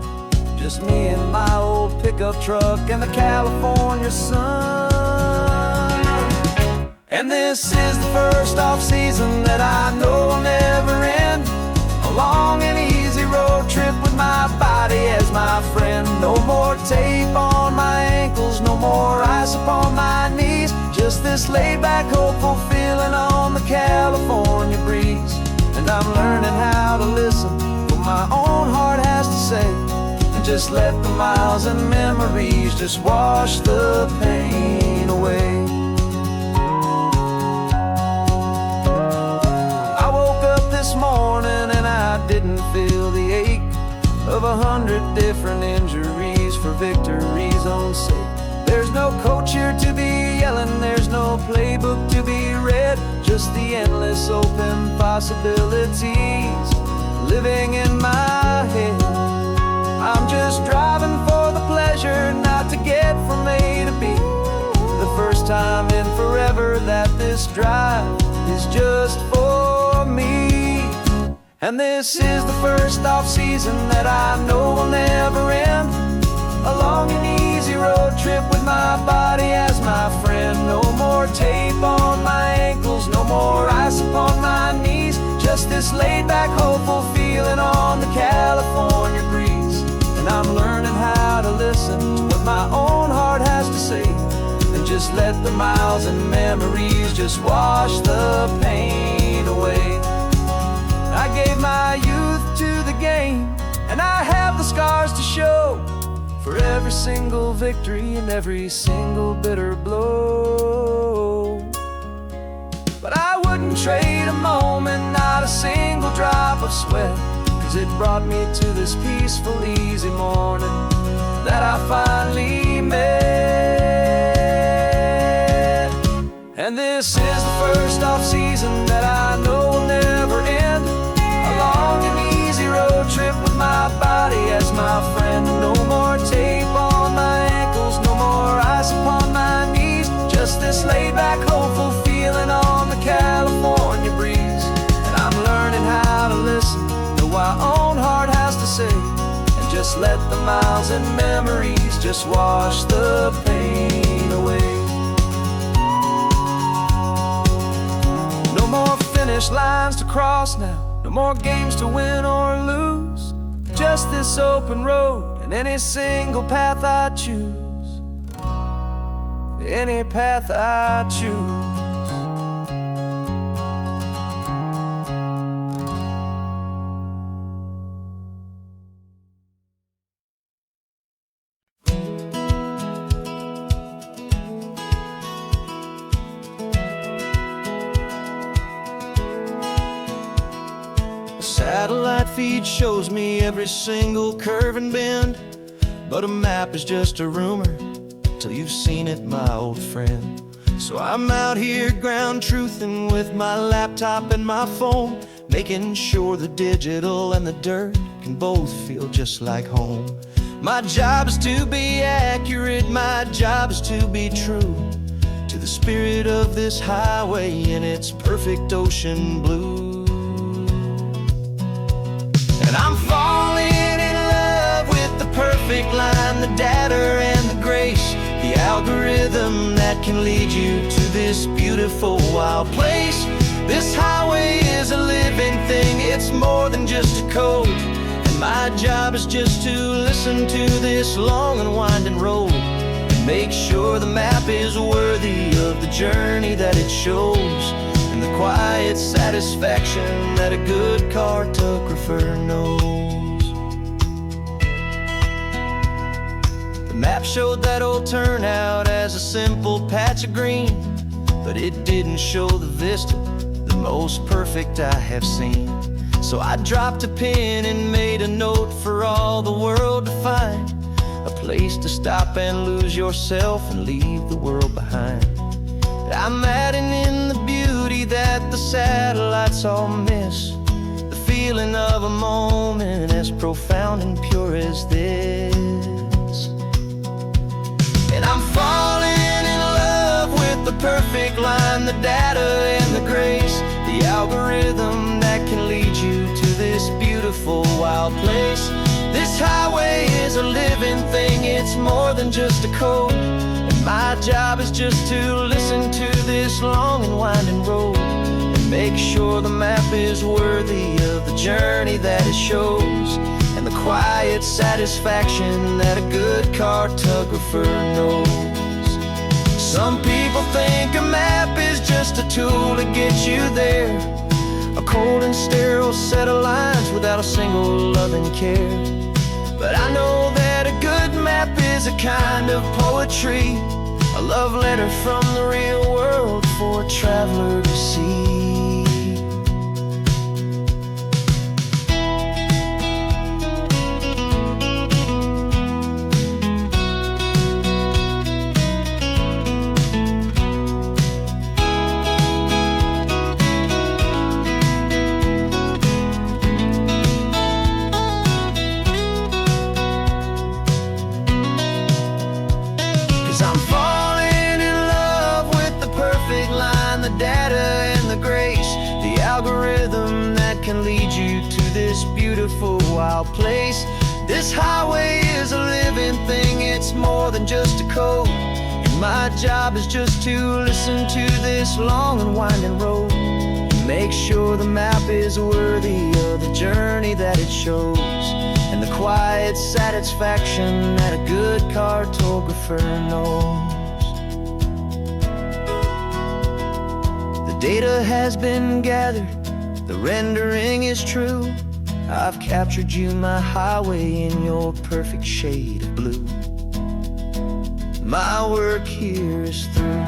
just me and my old pickup truck and the California sun. And this is the first off-season that I know will never end. A long and easy road trip with my body as my friend. No more tape on my ankles, no more ice upon my knees, just this laid-back, hopeful feeling on the California breeze. And I'm learning how to listen to what my own heart has to say, and just let the miles and memories just wash the pain away. This morning and I didn't feel the ache of 100 different injuries for victory's own sake. There's no coach here to be yelling, there's no playbook to be read, just the endless open possibilities living in my head. I'm just driving for the pleasure, not to get from A to B. The first time in forever that this drive is just for me. And this is the first off-season that I know will never end. A long and easy road trip with my body as my friend. No more tape on my ankles, no more ice upon my knees, just this laid-back, hopeful feeling on the California breeze. And I'm learning how to listen to what my own heart has to say, and just let the miles and memories just wash the pain away. I gave my youth to the game, and I have the scars to show for every single victory and every single bitter blow. But I wouldn't trade a moment, not a single drop of sweat, 'cause it brought me to this peaceful, easy morning that I finally met. And this is the first off-season that I know will never end. A long and easy road trip with my body as my friend. No more tape on my ankles, no more ice upon my knees, just this laid-back, hopeful feeling on the California breeze. And I'm learning how to listen to what my own heart has to say, and just let the miles and memories just wash the pain away. No more finish lines to cross now, no more games to win or lose, just this open road and any single path I choose. Any path I choose. Satellite feed shows me every single curve and bend, but a map is just a rumor till you've seen it, my old friend. So I'm out here ground truthing with my laptop and my phone, making sure the digital and the dirt can both feel just like home. My job is to be accurate, my job is to be true to the spirit of this highway in its perfect ocean blue. And I'm falling in love with the perfect line, the data and the grace, the algorithm that can lead you to this beautiful wild place. This highway is a living thing, it's more than just a code. And my job is just to listen to this long and winding road and make sure the map is worthy of the journey that it shows, and the quiet satisfaction that a good cartographer knows. The map showed that old turnout as a simple patch of green, but it didn't show the vista, the most perfect I have seen. So I dropped a pin and made a note for all the world to find, a place to stop and lose yourself and leave the world behind. I'm adding in the beauty that the satellites all miss, the feeling of a moment as profound and pure as this. And I'm falling in love with the perfect line, the data and the grace, the algorithm that can lead you to this beautiful wild place. This highway is a living thing, it's more than just a code. And my job is just to listen to this long and winding road and make sure the map is worthy of the journey that it shows, and the quiet satisfaction that a good cartographer knows. Some people think a map is just a tool to get you there, a cold and sterile set of lines without a single loving care. But I know that a good map is a kind of poetry, a love letter from the real world for a traveler to see. Algorithm that can lead you to this beautiful wild place. This highway is a living thing, it's more than just a code. And my job is just to listen to this long and winding road and make sure the map is worthy of the journey that it shows, and the quiet satisfaction that a good cartographer knows. The data has been gathered, the rendering is true. I've captured you, my highway, in your perfect shade of blue. My work here is through.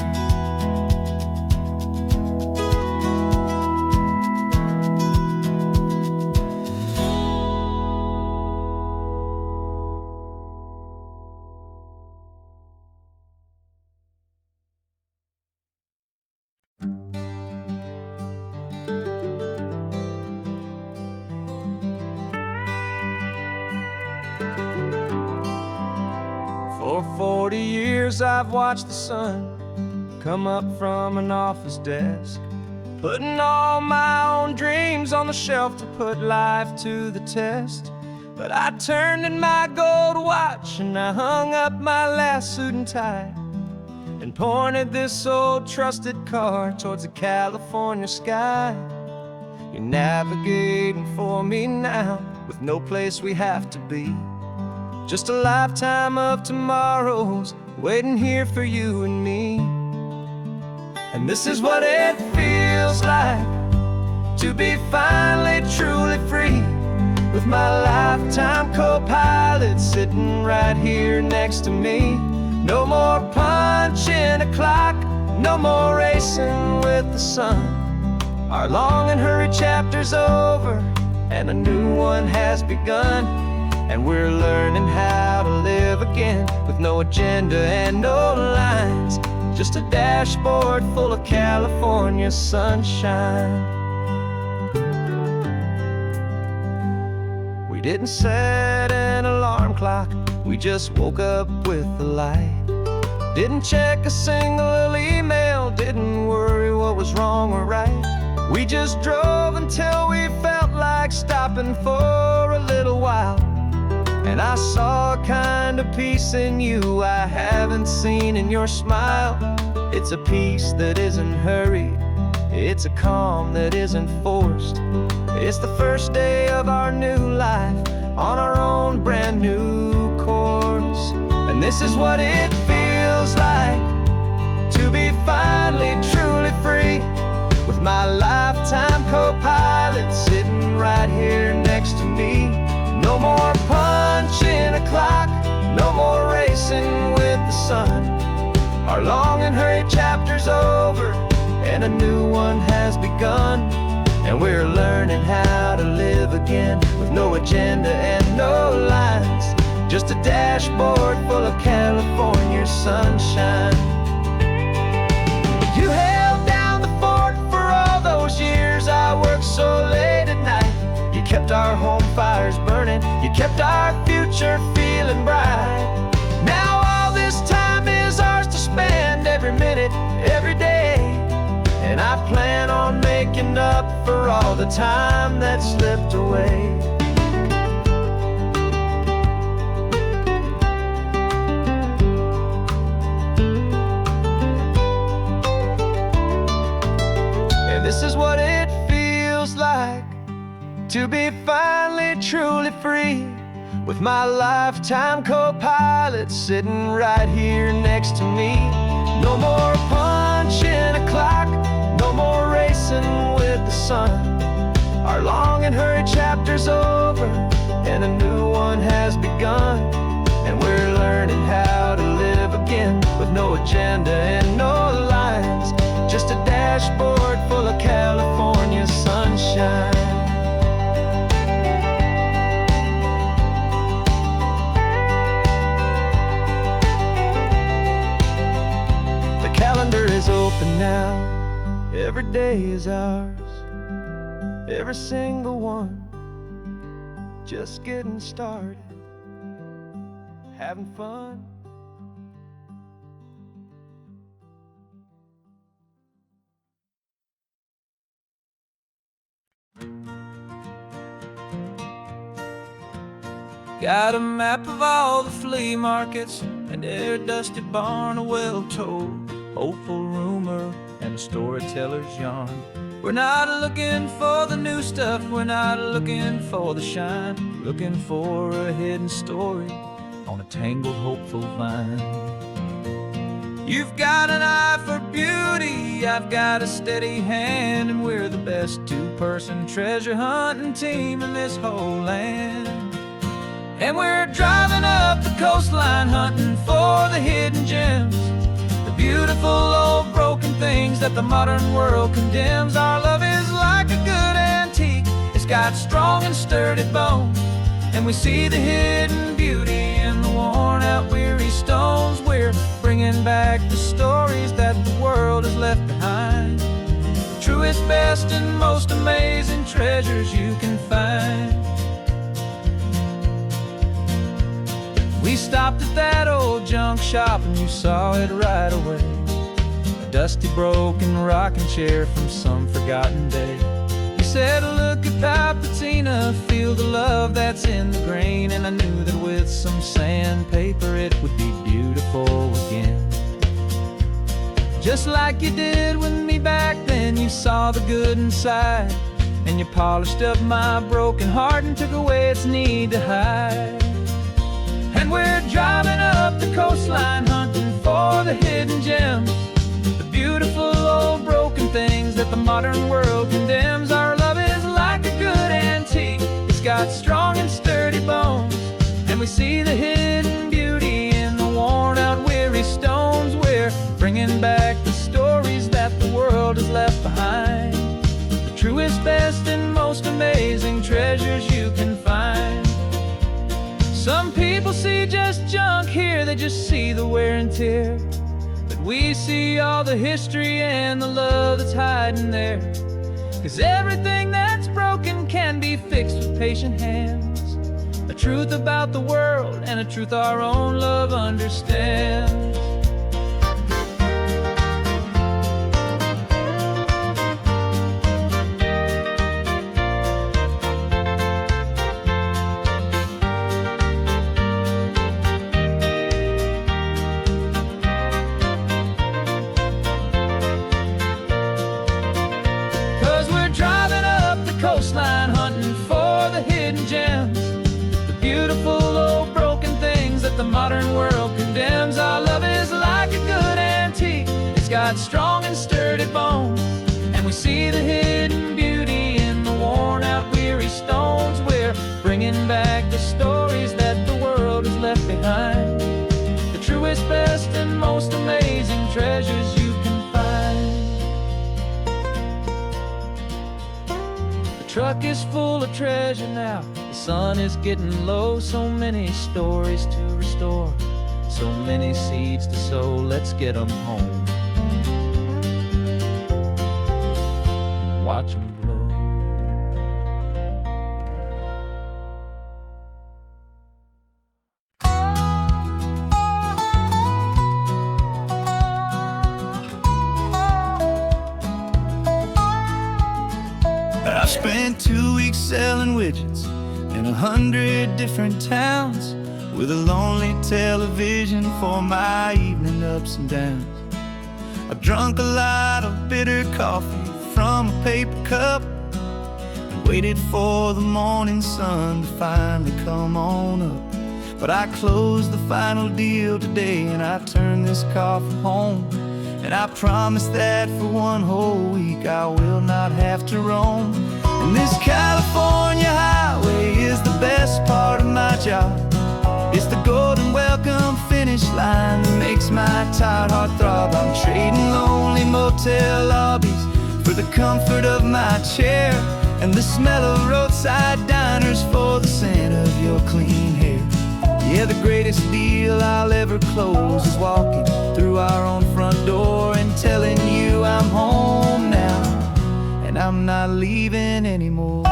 For 40 years I've watched the sun come up from an office desk, putting all my own dreams on the shelf to put life to the test. But I turned in my gold watch and I hung up my last suit and tie and pointed this old trusted car towards the California sky. You're navigating for me now with no place we have to be, just a lifetime of tomorrows waiting here for you and me. And this is what it feels like to be finally truly free, with my lifetime co-pilot sitting right here next to me. No more punching a clock, no more racing with the sun. Our long and hurried chapter's over and a new one has begun, and we're learning how to live again with no agenda and no lines, just a dashboard full of California sunshine. We didn't set an alarm clock, we just woke up with the light. Didn't check a single email, didn't worry what was wrong or right. We just drove until we felt like stopping for a little while. And I saw a kind of peace in you I haven't seen in your smile. It's a peace that isn't hurried, it's a calm that isn't forced. It's the first day of our new life on our own brand new course. And this is what it feels like to be finally truly free, with my lifetime co-pilot sitting right here next to me. No more punching a clock, no more racing with the sun. Our long and hurried chapter's over, and a new one has begun. And we're learning how to live again, with no agenda and no lines, just a dashboard full of California sunshine. You held down the fort for all those years I worked so late at night. You kept our home fires burning, you kept our future feeling bright. Now all this time is ours to spend, every minute, every day. And I plan on making up for all the time that slipped away. And this is what it feels like to be finally truly free, with my lifetime co-pilot sitting right here next to me. No more punching a clock, no more racing with the sun. Our long and hurried chapter's over, and a new one has begun. And we're learning how to live again, with no agenda and no lines, just a dashboard full of California sunshine. The calendar is open now, every day is ours, every single one, just getting started, having fun. Got a map of all the flea markets and their dusty barn, a well-told, hopeful rumor and a storyteller's yarn. We're not looking for the new stuff, we're not looking for the shine, looking for a hidden story on a tangled, hopeful vine. You've got an eye for beauty, I've got a steady hand, and we're the best two-person treasure hunting team in this whole land. And we're driving up the coastline hunting for the hidden gems, the beautiful old broken things that the modern world condemns. Our love is like a good antique, it's got strong and sturdy bones, and we see the hidden beauty in the worn out weary stones. We're bringing back the stories that the world has left behind, the truest, best and most amazing treasures you can find. We stopped at that old junk shop and you saw it right away, a dusty broken rocking chair from some forgotten day. You said, look at that patina, feel the love that's in the grain. And I knew that with some sandpaper it would be beautiful again. Just like you did with me back then, you saw the good inside, and you polished up my broken heart and took away its need to hide. And we're driving up the coastline hunting for the hidden gems, the beautiful old broken things that the modern world condemns. Our love is like a good antique, it's got strong and sturdy bones, and we see the hidden beauty in the worn out weary stones. We're bringing back the stories that the world has left behind, the truest, best and most amazing treasures you can find. Some people see just junk here, they just see the wear and tear, but we see all the history and the love that's hiding there. 'Cause everything that's broken can be fixed with patient hands. A truth about the world and a truth our own love understands. 'Cause we're driving up the coastline, hunting for the hidden gems, the beautiful old broken things that the modern world condemns. Our love is like a good antique, it's got strong and sturdy bones, and we see the hidden beauty in the worn out weary stones. We're bringing back the stories that the world has left behind, the truest, best, and most amazing treasures you can find. The truck is full of treasure now, the sun is getting low. So many stories to restore, so many seeds to sow. Let's get them home, watch them blow. I spent 2 weeks selling widgets in 100 different towns, with a lonely television for my evening ups and downs. I drunk a lot of bitter coffee from a paper cup and waited for the morning sun to finally come on up. But I closed the final deal today and I turned this car for home. And I promise that for one whole week I will not have to roam. And this California highway is the best part of my job. It's the golden welcome finish line that makes my tired heart throb. I'm trading lonely motel lobbies for the comfort of my chair, and the smell of roadside diners for the scent of your clean hair. Yeah, the greatest deal I'll ever close is walking through our own front door and telling you I'm home now, and I'm not leaving anymore.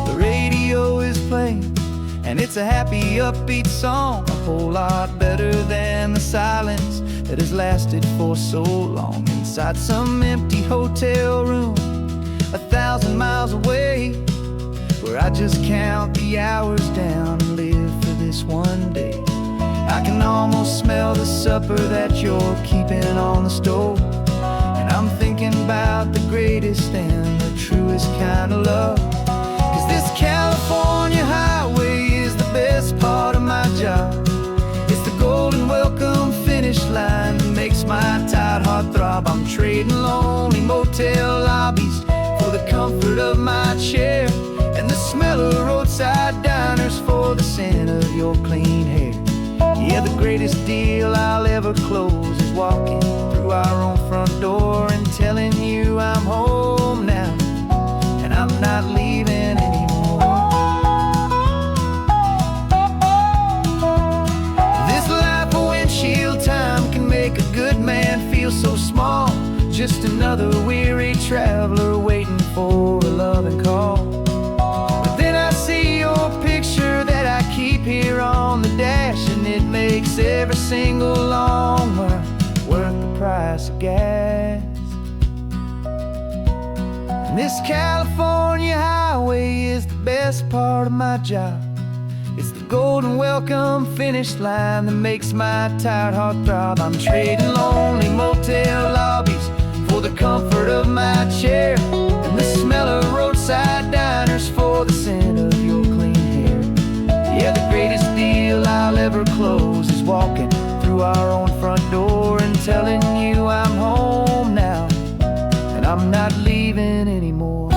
The radio is playing, and it's a happy, upbeat song, a whole lot better than the silence that has lasted for so long. Inside some empty hotel room 1,000 miles away, where I just count the hours down and live for this one day. I can almost smell the supper that you're keeping on the stove, and I'm thinking about the greatest and the truest kind of love. 'Cause this California highway is the best part of my job. It's the golden welcome finish line that makes my tired heart throb. I'm trading lonely motel lobbies for the comfort of my chair, and the smell of roadside diners for the scent of your clean hair. Yeah, the greatest deal I'll ever close is walking through our own front door and telling you I'm home now, and I'm not leaving anymore. This life of windshield time can make a good man feel so small, just another weary traveler waiting for a loving call. But then I see your picture that I keep here on the dash, and it makes every single long mile worth the price of gas. And this California highway is the best part of my job. It's the golden welcome finish line that makes my tired heart throb. I'm trading lonely motel lobbies for the comfort of my chair, and the smell of roadside diners for the scent of your clean hair. Yeah, the greatest deal I'll ever close is walking through our own front door and telling you I'm home now, and I'm not leaving anymore.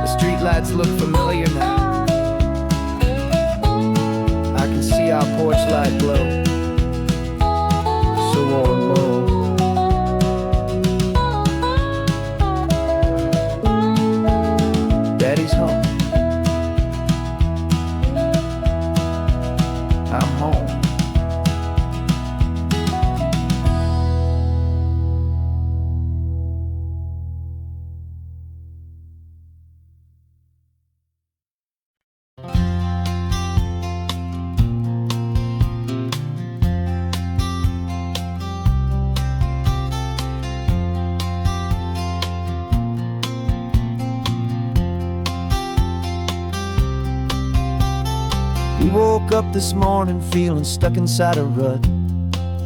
The streetlights look familiar now. I can see our porch light glow, so warm, We woke up this morning feeling stuck inside a rut.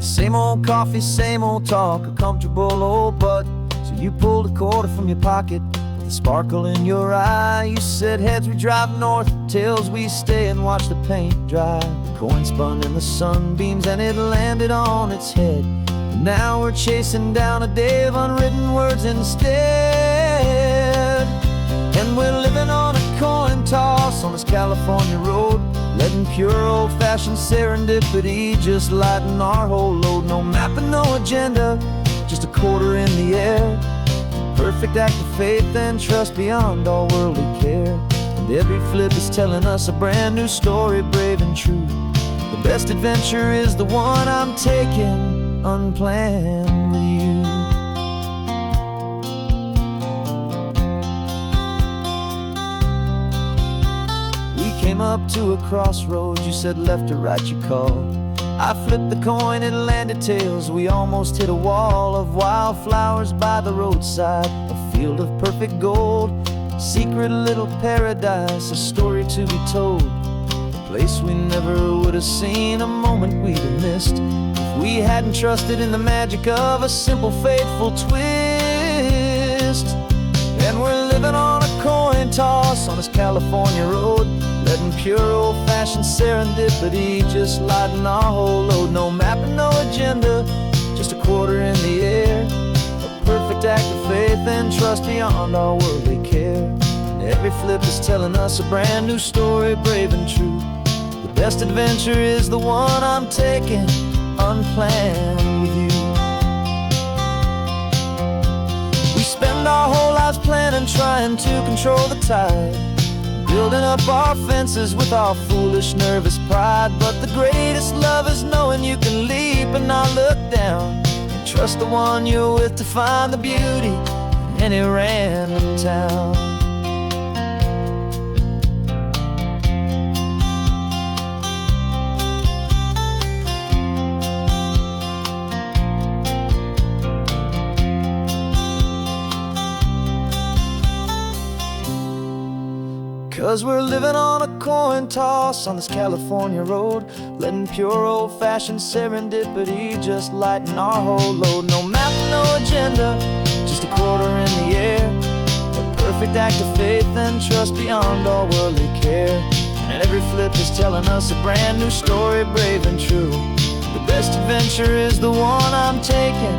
Same old coffee, same old talk, a comfortable old butt. So you pulled a quarter from your pocket, with a sparkle in your eye. You said heads we drive north, tails we stay and watch the paint dry. The coin spun in the sunbeams and it landed on its head. And now we're chasing down a day of unwritten words instead. And we're living on a coin toss on this California road, letting pure old-fashioned serendipity just lighten our whole load. No map and no agenda, just a quarter in the air. Perfect act of faith and trust beyond all worldly care. And every flip is telling us a brand new story, brave and true. The best adventure is the one I'm taking unplanned with you. Came up to a crossroads, you said left or right, you called. I flipped the coin, it landed tails. We almost hit a wall of wildflowers by the roadside, a field of perfect gold, secret little paradise, a story to be told, a place we never would have seen, a moment we'd have missed if we hadn't trusted in the magic of a simple, faithful twist. And we're living on a coin toss on this California road, letting pure old-fashioned serendipity just lighten our whole load. No map and no agenda, just a quarter in the air. A perfect act of faith and trust beyond our worldly care. And every flip is telling us a brand new story, brave and true. The best adventure is the one I'm taking unplanned with you. We spend our whole lives planning, trying to control the tide, building up our fences with our foolish, nervous pride. But the greatest love is knowing you can leap and not look down, and trust the one you're with to find the beauty in any random town. 'Cause we're living on a coin toss on this California road, letting pure old-fashioned serendipity just lighten our whole load. No map, no agenda, just a quarter in the air. A perfect act of faith and trust beyond all worldly care. And every flip is telling us a brand new story, brave and true. The best adventure is the one I'm taking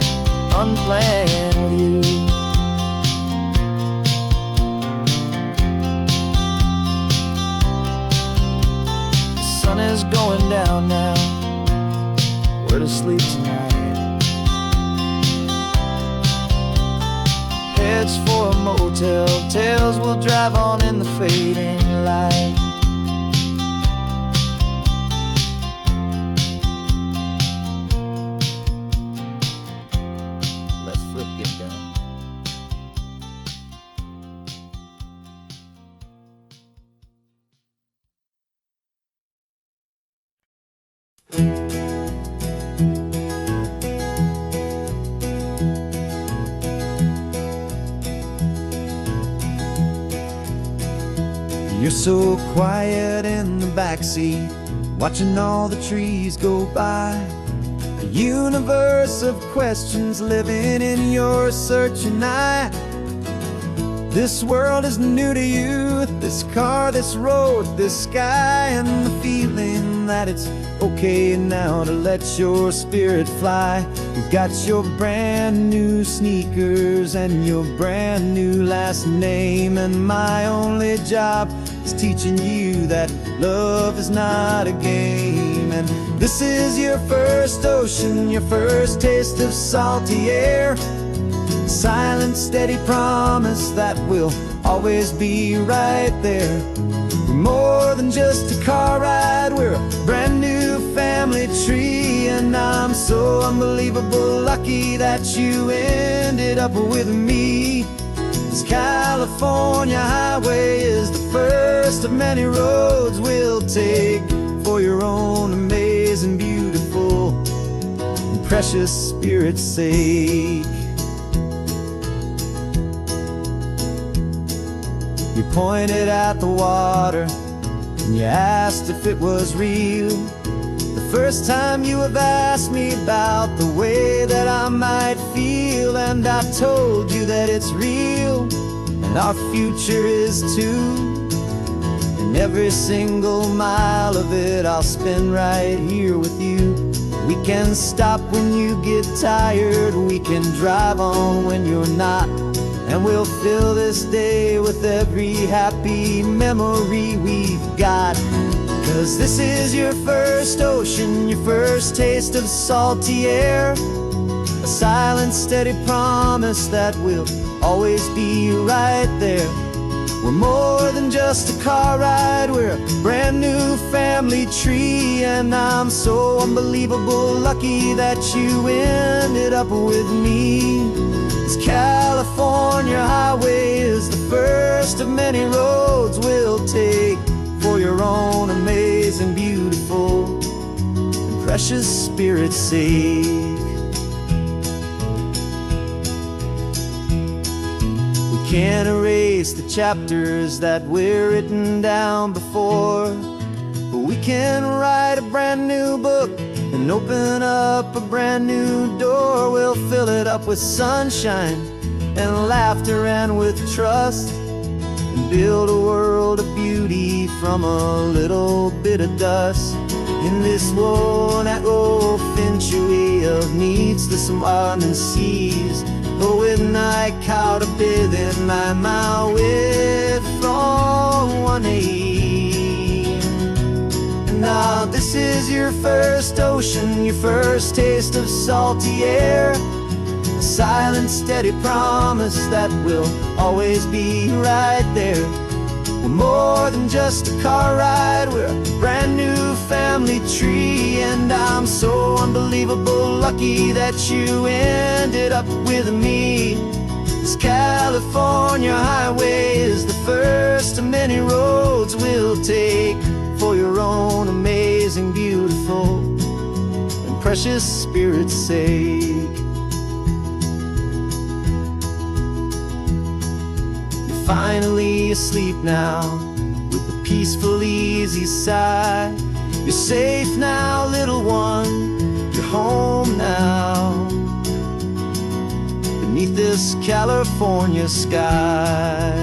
unplanned with you. The sun is going down now, we're to sleep tonight. Heads for a motel, tails will drive on in the fading light. Let's flip get down. You're so quiet in the backseat, watching all the trees go by. A universe of questions living in your searching eye. This world is new to you, this car, this road, this sky, and the feeling that it's okay now to let your spirit fly. You've got your brand new sneakers and your brand new last name, and my only job is teaching you that love is not a game. And this is your first ocean, your first taste of salty air. Silent, steady promise that we'll always be right there. We're more than just a car ride, we're a brand new family tree. And I'm so unbelievable lucky that you ended up with me. This California highway is the first of many roads we'll take for your own amazing, beautiful, and precious spirit's sake. We pointed at the water, and you asked if it was real. The first time you have asked me about the way that I might feel, and I told you that it's real, and our future is too. And every single mile of it I'll spend right here with you. We can stop when you get tired, we can drive on when you're not, and we'll fill this day with every happy memory we've got. 'Cause this is your first ocean, your first taste of salty air, a silent, steady promise that we'll always be right there. We're more than just a car ride, we're a brand new family tree. And I'm so unbelievable lucky that you ended up with me. This California highway is the first of many roads we'll take for your own amazing, beautiful, and precious spirit's sake. Can't erase the chapters that we're written down before, but we can write a brand new book and open up a brand new door. We'll fill it up with sunshine and laughter and with trust, and build a world of beauty from a little bit of dust. In this world that finchuy of needs to some and seas, but with night caught a bit in my way from 1A. And now this is your first ocean, your first taste of salty air, a silent, steady promise that we'll always be right there. We're more than just a car ride, we're a brand new family tree. And I'm so unbelievable lucky that you ended up with me. This California highway is the first of many roads we'll take for your own amazing, beautiful, and precious spirit's sake. Finally asleep now, with a peaceful, easy sigh. You're safe now, little one, you're home now, beneath this California sky.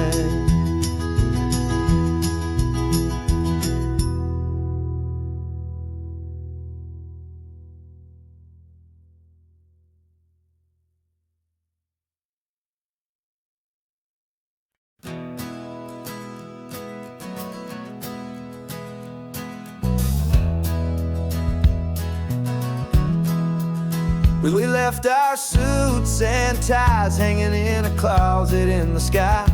We left our suits and ties hanging in a closet in the sky,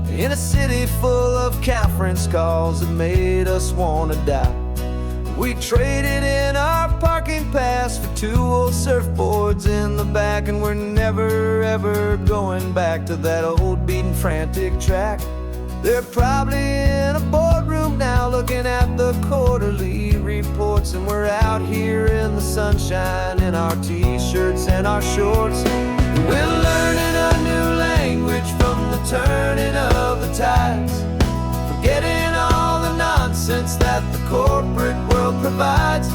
in a city full of conference calls that made us wanna die. We traded in our parking pass for 2 old surfboards in the back, and we're never ever going back to that old beaten frantic track. They're probably in a boardroom now looking at the quarterly reports, and we're out here in the sunshine in our t-shirts and our shorts. We're learning a new language from the turning of the tides, forgetting all the nonsense that the corporate world provides.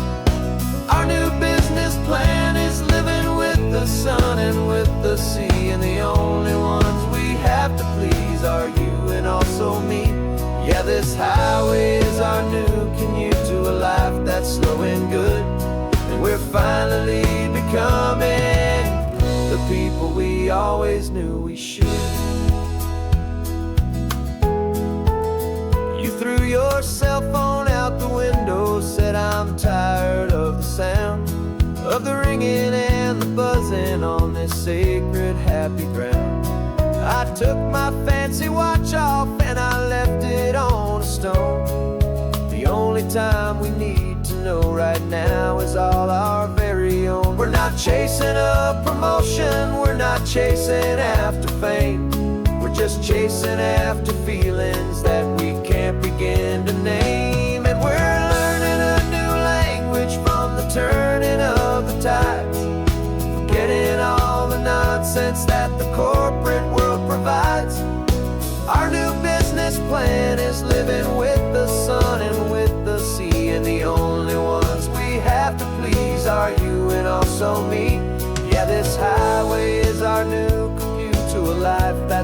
Our new business plan is living with the sun and with the sea, and the only ones we have to please are you and also me. Yeah, this highway is our new commute to a life that's slow and good, and we're finally becoming the people we always knew we should. You threw your cell phone out the window, said I'm tired of the sound of the ringing and the buzzing on this sacred happy ground. I took my fancy watch off and I left it on a stone. The only time we need to know right now is all our very own. We're not chasing a promotion, we're not chasing after fame, we're just chasing after feelings that we can't begin to name. And we're learning a new language from the turning of the tides, forgetting all the nonsense that the corporate world provides. Our new business plan is living with the sun and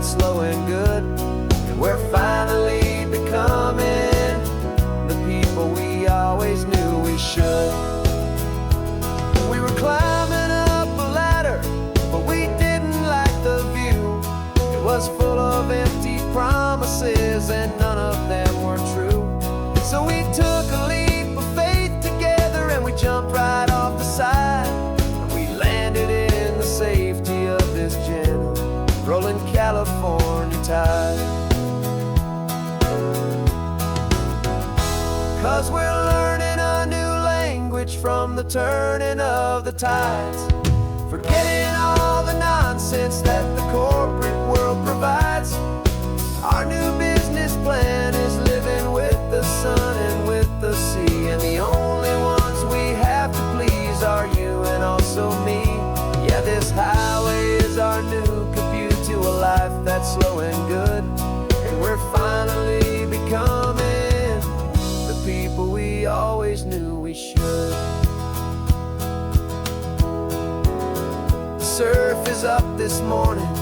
that's slow and good. And we're finally becoming the people we always knew we should. We were climbing up a ladder, but we didn't like the view. It was full of empty promises and none of them were true. So we took a leap of faith together and we jumped right off the side. And we landed in the safety of this gentle rolling California tide. 'Cause we're learning a new language from the turning of the tides, forgetting all the nonsense that the corporate world provides. Our new business plan is living with the sun and with the sea, and the only ones we have to please are you and also me. Yeah, this highway is our new commute to a life that's slow and good. And we're finally becoming the people we always knew we should. The surf is up this morning,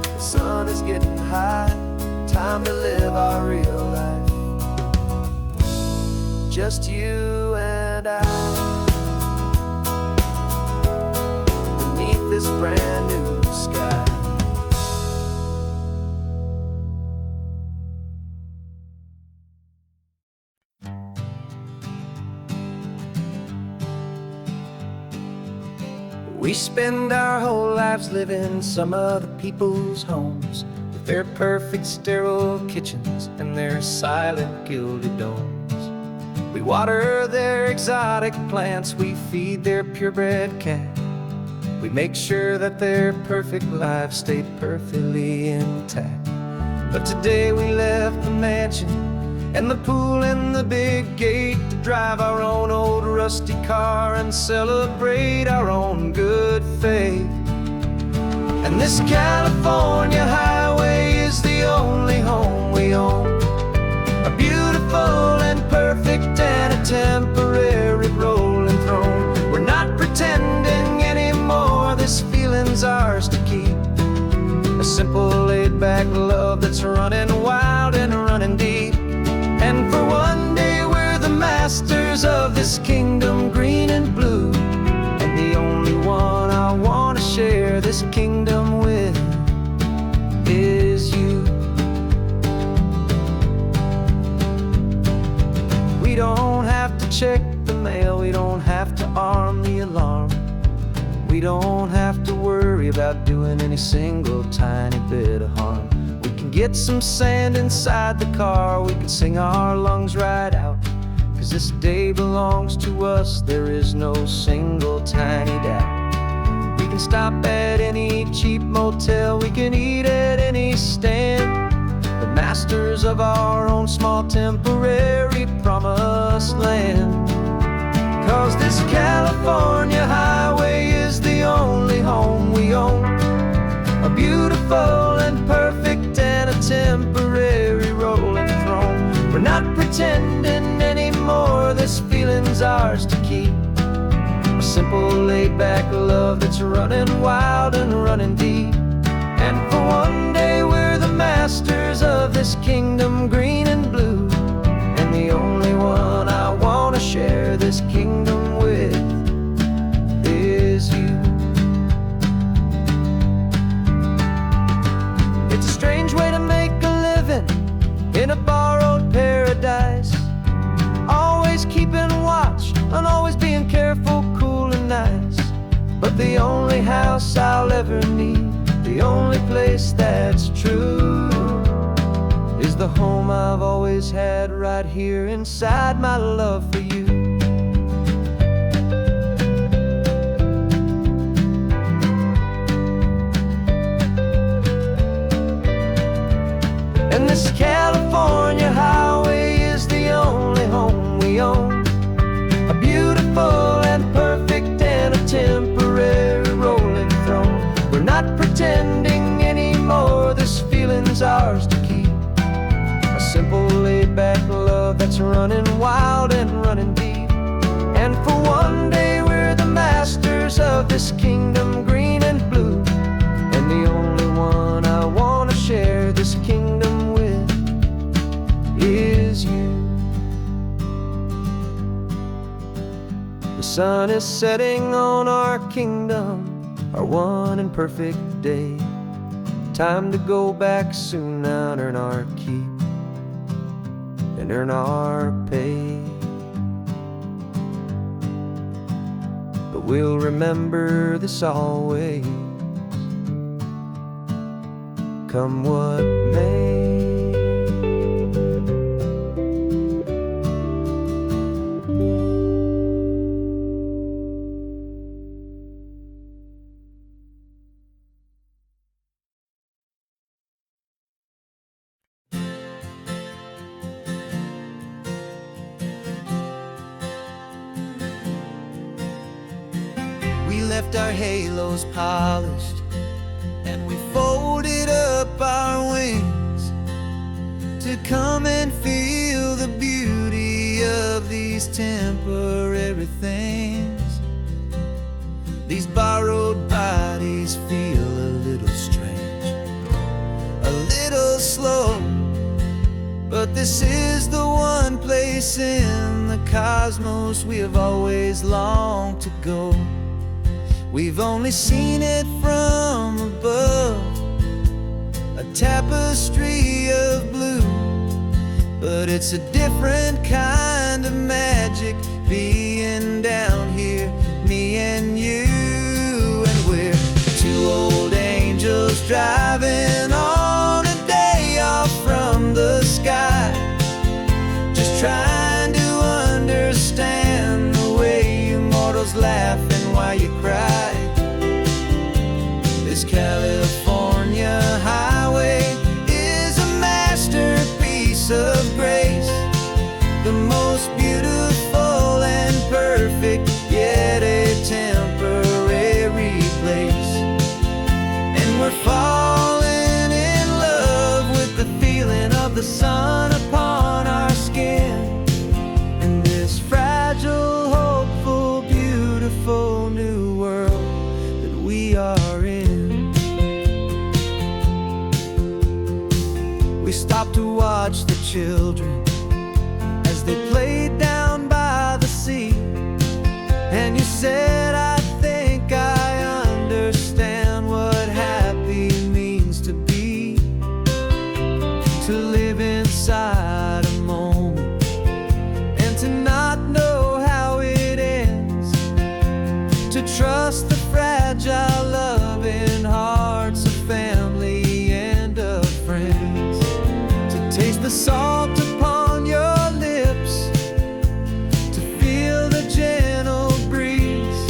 the sun is getting high. Time to live our real life, just you and I, beneath this brand new sky. We spend our whole lives living some other people's homes, with their perfect sterile kitchens and their silent gilded domes. We water their exotic plants, we feed their purebred cat. We make sure that their perfect lives stay perfectly intact. But today we left the mansion and the pool and the big gate to drive our own old rusty car and celebrate our own good faith. And this California highway is the only home we own, a beautiful and perfect and a temporary rolling throne. We're not pretending anymore, this feeling's ours to keep, a simple laid-back love that's running wild and running deep. And for one day we're the masters of this kingdom green and blue, and the only one I want to share this kingdom with is you. We don't have to check the mail, we don't have to arm the alarm, we don't have to worry about doing any single tiny bit of harm. We can get some sand inside the car, we can sing our lungs right out, 'cause this day belongs to us, there is no single tiny doubt. We can stop at any cheap motel, we can eat at any stand, the masters of our own small temporary promised land. 'Cause this California highway is the only home we own, a beautiful and perfect and a temporary rolling throne. We're not pretending anymore, this feeling's ours to keep, a simple laid-back love that's running wild and running deep. And for one day we're the masters of this kingdom green and blue, and the only one I want to share this kingdom with is you. It's a strange way to make a living in a borrowed paradise, always keeping watch and always being careful, cool and nice. But the only house I'll ever need, the only place that's true, is the home I've always had right here inside my love for you. And this California highway is the only home we own, a beautiful and perfect and a temporary rolling throne. We're not pretending anymore, this feeling's ours to keep, a simple laid-back love that's running wild and running deep. And for one day we're the masters of this kingdom green and blue, and the only one I want The sun is setting on our kingdom, our one and perfect day. Time to go back soon now and earn our keep and earn our pay. But we'll remember this always, come what may. We left our halos polished, and we folded up our wings to come and feel the beauty of these temporary things. These borrowed bodies feel a little strange, a little slow, but this is the one place in the cosmos we have always longed to go. We've only seen it from above, a tapestry of blue, but it's a different kind of magic being down here, me and you. And we're two old angels driving on a day off from the sky, just trying to understand the way you mortals laugh and why you cry. This California highway is a masterpiece of grace, the most beautiful and perfect, yet a temporary place. And we're falling in love with the feeling of the sun upon our skin, in this fragile, hopeful, beautiful new world that we are in. We stopped to watch the children as they played down by the sea, and you said, I think I understand what happy means to be, to live inside a moment and to not know how it ends, to trust the fragile loving hearts of family and of friends, to taste the salt upon your lips, to feel the gentle breeze,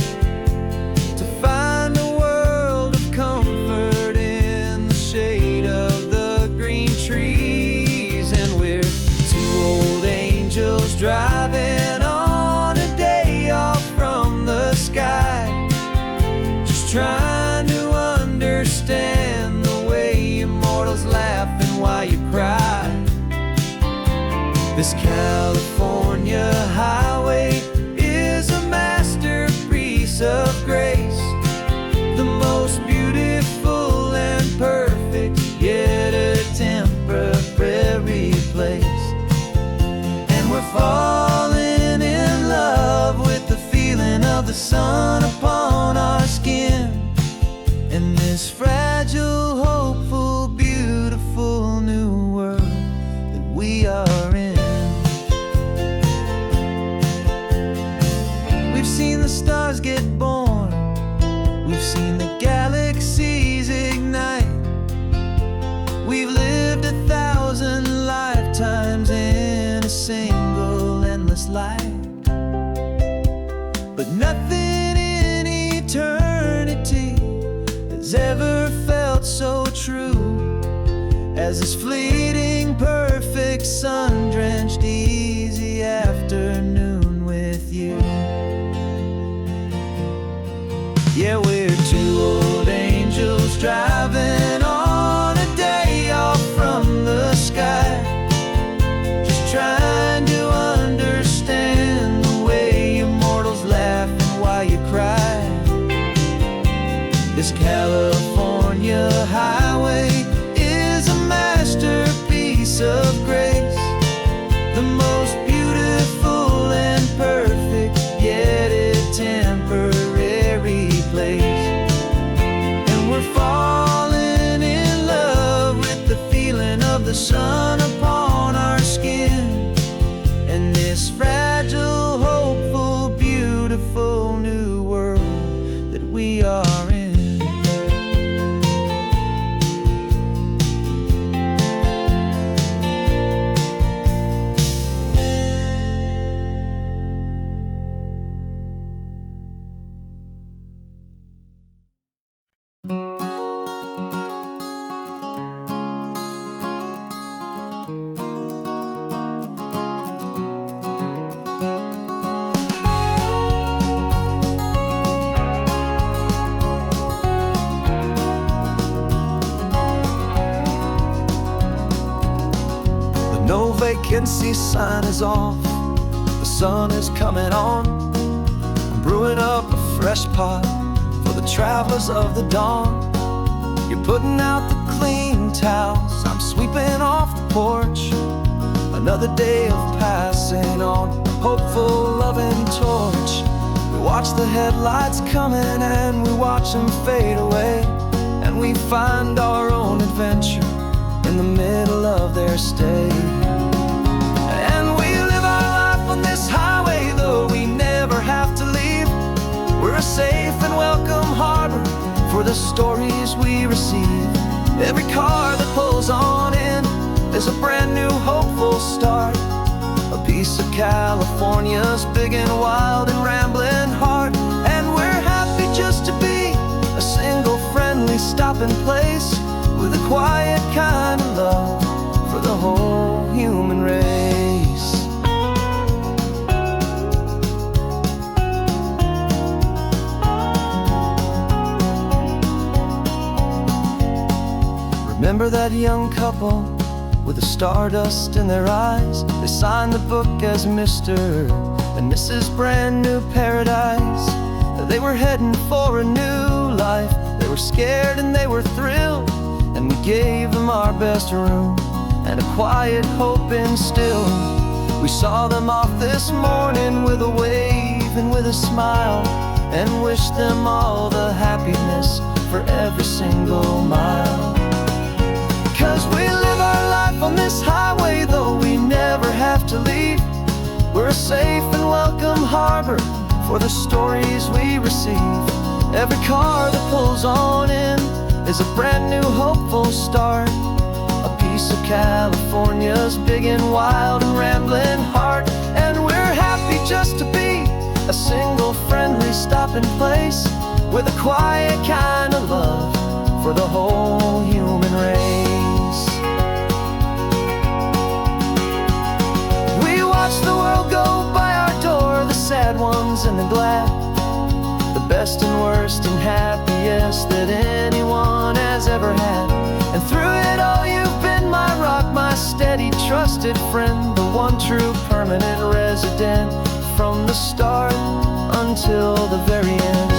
to find a world of comfort in the shade of the green trees. And we're two old angels driving on a day off from the sky, just trying to understand the way you mortals laugh and why you cry. This California highway is a masterpiece of grace, the most beautiful and perfect, yet a temporary place. And we're falling in love with the feeling of the sun upon our skin, in this fragile, hopeful, beautiful new world that we are in. We've seen the stars get born, we've seen the galaxies ignite, we've lived 1,000 lifetimes in a single endless life. But nothing in eternity has ever felt so true as this fleeting, perfect, sun-drenched, easy afternoon with you. Yeah, we're two old angels driving on a day off from the sky, just trying to understand the way you mortals laugh and why you cry. This California highway is a masterpiece of grace, the most beautiful this fragile, hopeful, beautiful new world that we are in. No vacancy sign is off, the sun is coming on. I'm brewing up a fresh pot for the travelers of the dawn. You're putting out the clean towels, I'm sweeping off the porch. Another day of passing on, a hopeful, loving torch. We watch the headlights coming and we watch them fade away, and we find our own adventure in the middle of their stay. And we live our life on this highway, though we never have to leave. We're a safe and welcome harbor for the stories we receive. Every car that pulls on in is a brand new hopeful start, a piece of California's big and wild and rambling heart. And we're happy just to be a single friendly stopping place, with a quiet kind of love for the whole human race. Remember that young couple with the stardust in their eyes? They signed the book as Mr. and Mrs. Brand New Paradise. They were heading for a new life. They were scared and they were thrilled, and we gave them our best room and a quiet hope instilled. We saw them off this morning with a wave and with a smile, and wished them all the happiness for every single mile. 'Cause we live our life on this highway, though we never have to leave. We're a safe and welcome harbor for the stories we receive. Every car that pulls on in is a brand new hopeful start, a piece of California's big and wild and rambling heart. And we're happy just to be a single friendly stopping place, with a quiet kind of love for the whole human race. We watch the world go by our door, the sad ones and the glad, the best and worst and happiest that anyone has ever had. And through it all you've been my rock, my steady, trusted friend, the one true permanent resident, from the start until the very end.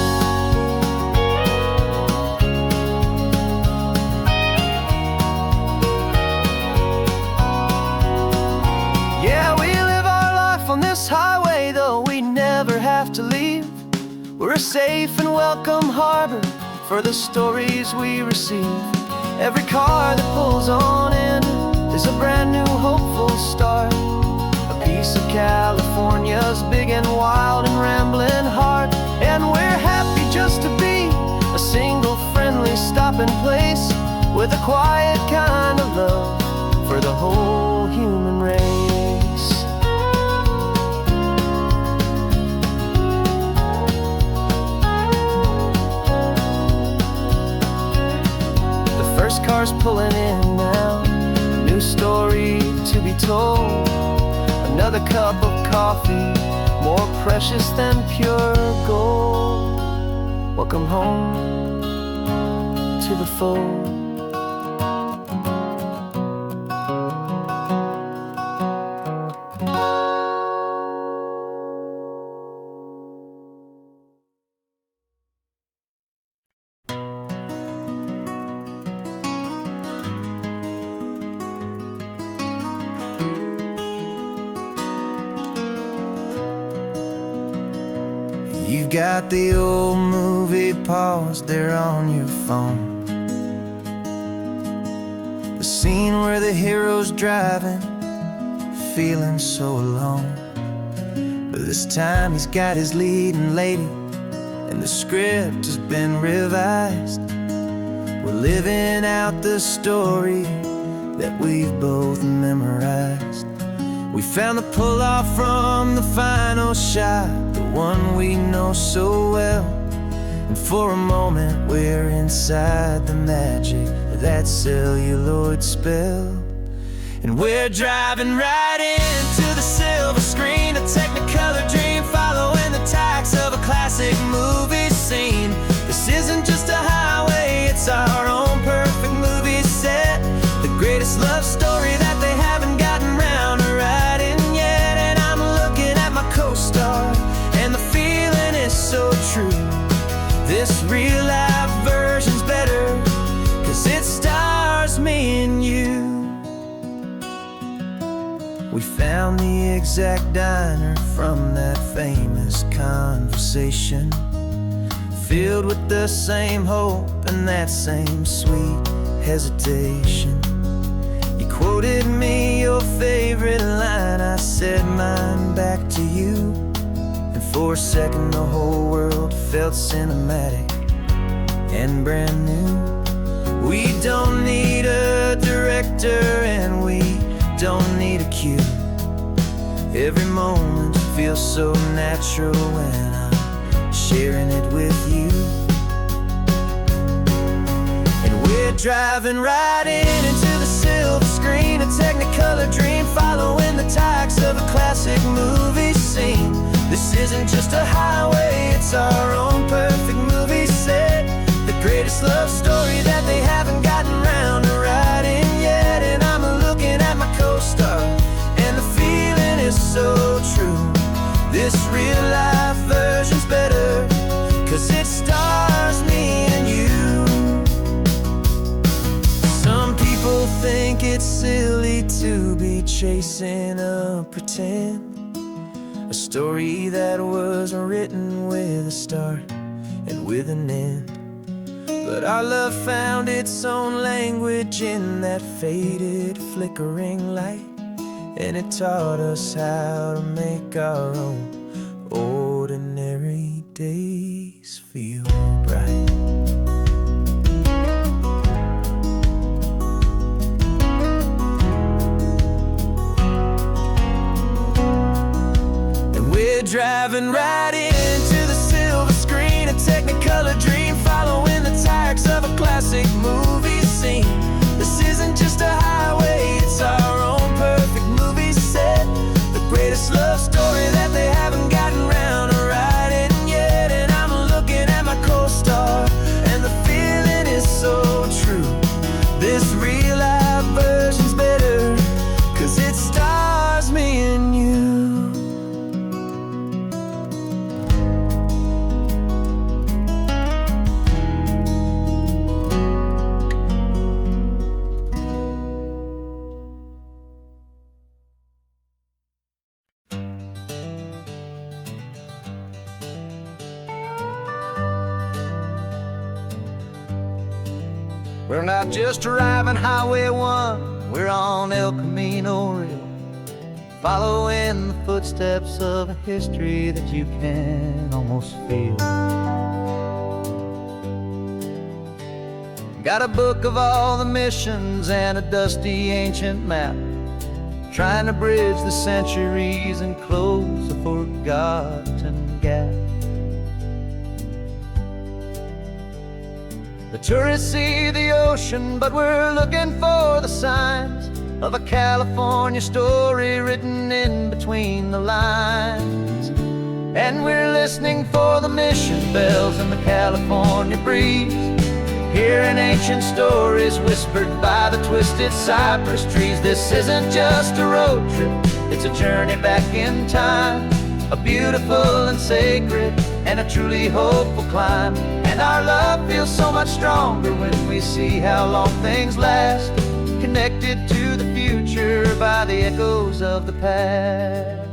Yeah, we live our life on this highway, though we never have to leave. We're a safe and welcome harbor for the stories we receive. Every car that pulls on in is a brand new hopeful start, a piece of California's big and wild and rambling heart. And we're happy just to be a single friendly stopping place, with a quiet kind of love for the whole human race. First car's pulling in now, a new story to be told. Another cup of coffee, more precious than pure gold. Welcome home to the fold. You've got the old movie paused there on your phone, the scene where the hero's driving, feeling so alone. This time he's got his leading lady, and the script has been revised. We're living out the story that we've both memorized. We found the pull-off from the final shot, the one we know so well. And for a moment we're inside the magic of that celluloid spell. And we're driving right into the silver screen, a Technicolor dream, following the tacks of a classic movie scene. This isn't just a highway, it's our own perfect movie set, the greatest love story that they haven't gotten round to writing yet. And I'm looking at my co-star, and the feeling is so true. This real-life version's better, 'cause it stars me and you. We found the exact diner from that famous conversation, filled with the same hope and that same sweet hesitation. You quoted me your favorite line, I said mine back to you. And for a second the whole world felt cinematic and brand new. We don't need a director and we don't need a cue. Every moment feels so natural when I'm sharing it with you. And we're driving right into the silver screen, a Technicolor dream, following the tacks of a classic movie scene. This isn't just a highway, it's our own perfect movie set, the greatest love story that they haven't gotten round to writing yet. And I'm looking at my co-star, and the feeling is so true. This real-life version's better, 'cause it stars me and you. Some people think it's silly to be chasing a pretend, a story that was written with a start and with an end. But our love found its own language in that faded, flickering light, and it taught us how to make our own ordinary days feel bright. And we're driving right into the silver screen, a Technicolor dream, following the tacks of a classic movie scene. This isn't just a highway, it's our own perfect movie set, the greatest love story that they haven't gotten round to writing yet. And I'm looking at my co-star, and the feeling is so true. This real-life version's better, 'cause it stars me and you. We're not just driving Highway 1, we're on El Camino Real, following the footsteps of a history that you can almost feel. Got a book of all the missions and a dusty ancient map, trying to bridge the centuries and close a forgotten gap. The tourists see the ocean, but we're looking for the signs of a California story written in between the lines. And we're listening for the mission bells in the California breeze, hearing ancient stories whispered by the twisted cypress trees. This isn't just a road trip, it's a journey back in time, a beautiful and sacred and a truly hopeful climb. And our love feels so much stronger when we see how long things last, connected to the future by the echoes of the past.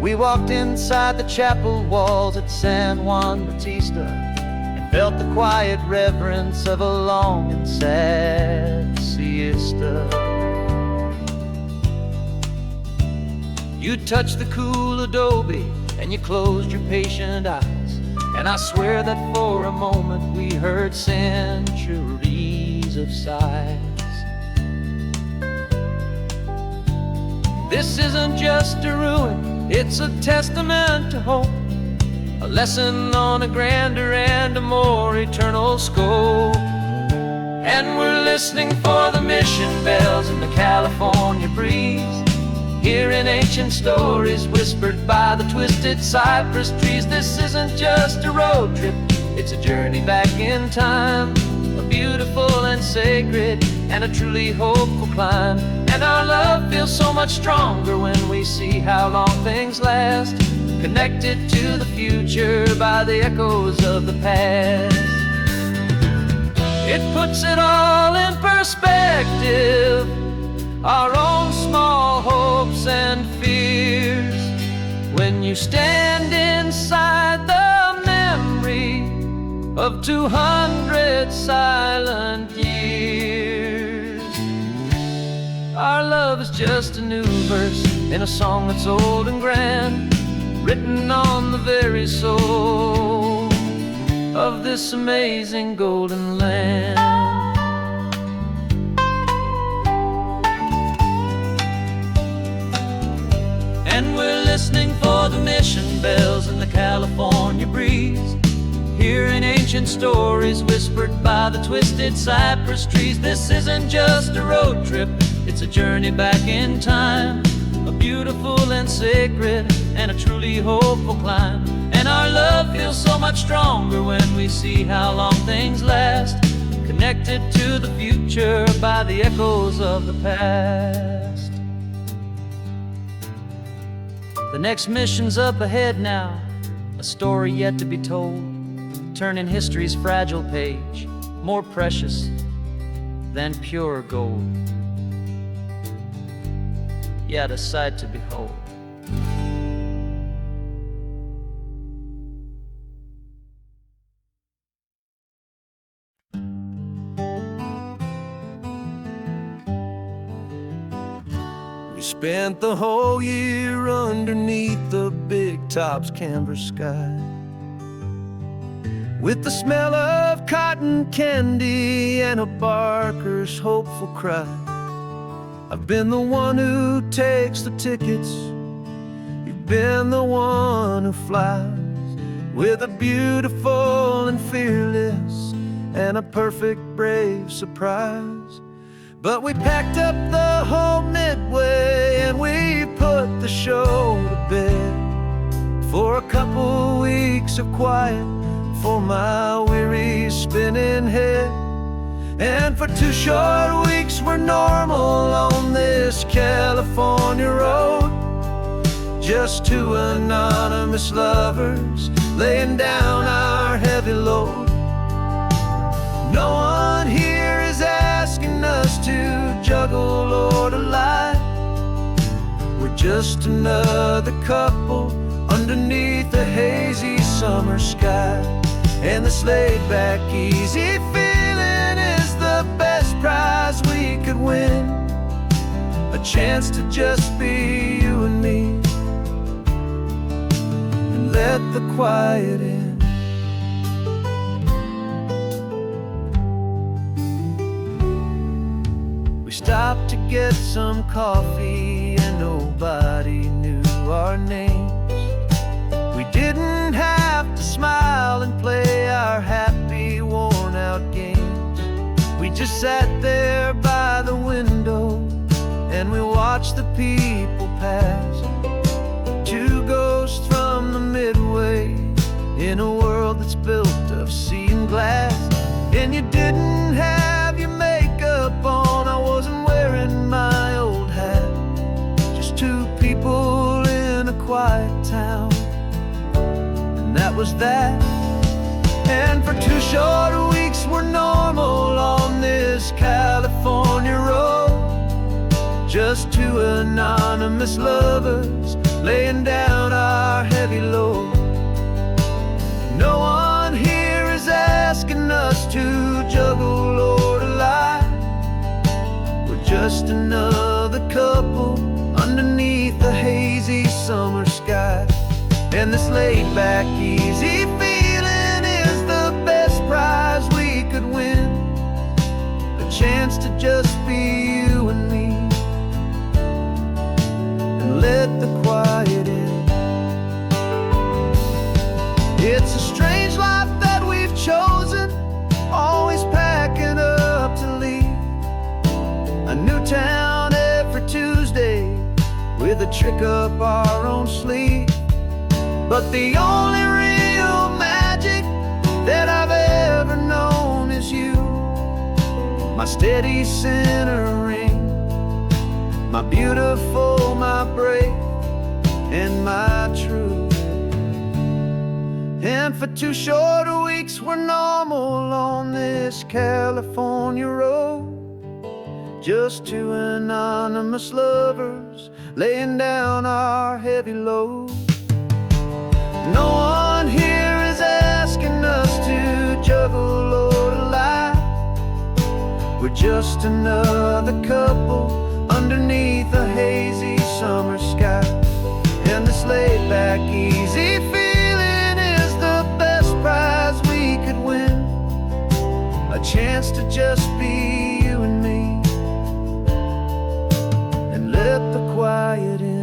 We walked inside the chapel walls at San Juan Bautista and felt the quiet reverence of a long and sad siesta. You touched the cool adobe and you closed your patient eyes, and I swear that for a moment we heard centuries of sighs. This isn't just a ruin, it's a testament to hope, a lesson on a grander and a more eternal scope. And we're listening for the mission bells in the California breeze, hearing ancient stories whispered by the twisted cypress trees. This isn't just a road trip, it's a journey back in time, a beautiful and sacred and a truly hopeful climb. And our love feels so much stronger when we see how long things last, connected to the future by the echoes of the past. It puts it all in perspective, our own small hopes and fears, when you stand inside the memory of 200 silent years. Our love is just a new verse in a song that's old and grand, written on the very soul of this amazing golden land. And we're listening for the mission bells in the California breeze, hearing ancient stories whispered by the twisted cypress trees. This isn't just a road trip, it's a journey back in time, a beautiful and sacred and a truly hopeful climb. And our love feels so much stronger when we see how long things last, connected to the future by the echoes of the past. The next mission's up ahead now, a story yet to be told, turning history's fragile page more precious than pure gold. Yet a sight to behold. We spent the whole year underneath the big top's canvas sky, with the smell of cotton candy and a barker's hopeful cry. I've been the one who takes the tickets, you've been the one who flies, with a beautiful and fearless and a perfect brave surprise. But we packed up the whole Midway and we put the show to bed, for a couple weeks of quiet for my weary spinning head. And for 2 short weeks we're normal on this California road, just 2 anonymous lovers laying down our heavy load. No one here is asking us to juggle or to lie, we're just another couple underneath a hazy summer sky. And this laid-back, easy feeling is the best prize we could win, a chance to just be you and me, and let the quiet in. We stopped to get some coffee and nobody knew our names. We didn't have to smile and play our happy, worn-out games. We just sat there by the window and we watched the people pass, 2 ghosts from the Midway in a world that's built of sea and glass. And you didn't have your makeup on, I wasn't wearing my old hat, just 2 people in a quiet town, that was that. And for 2 short weeks we're normal on this California road, just 2 anonymous lovers laying down our heavy load. No one here is asking us to juggle or to lie, we're just another couple underneath the hazy And this laid back, easy feeling is the best prize we could win. A chance to just be you and me, and let the quiet in. It's a strange life that we've chosen, always packing up to leave. A new town every Tuesday, with a trick up our own sleeve. But the only real magic that I've ever known is you, my steady centering, my beautiful, my brave, and my true. And for 2 short weeks we're normal on this California road, just 2 anonymous lovers laying down our heavy load. No one here is asking us to juggle or to lie. We're just another couple underneath a hazy summer sky. And this laid back, easy feeling is the best prize we could win. A chance to just be you and me, and let the quiet in.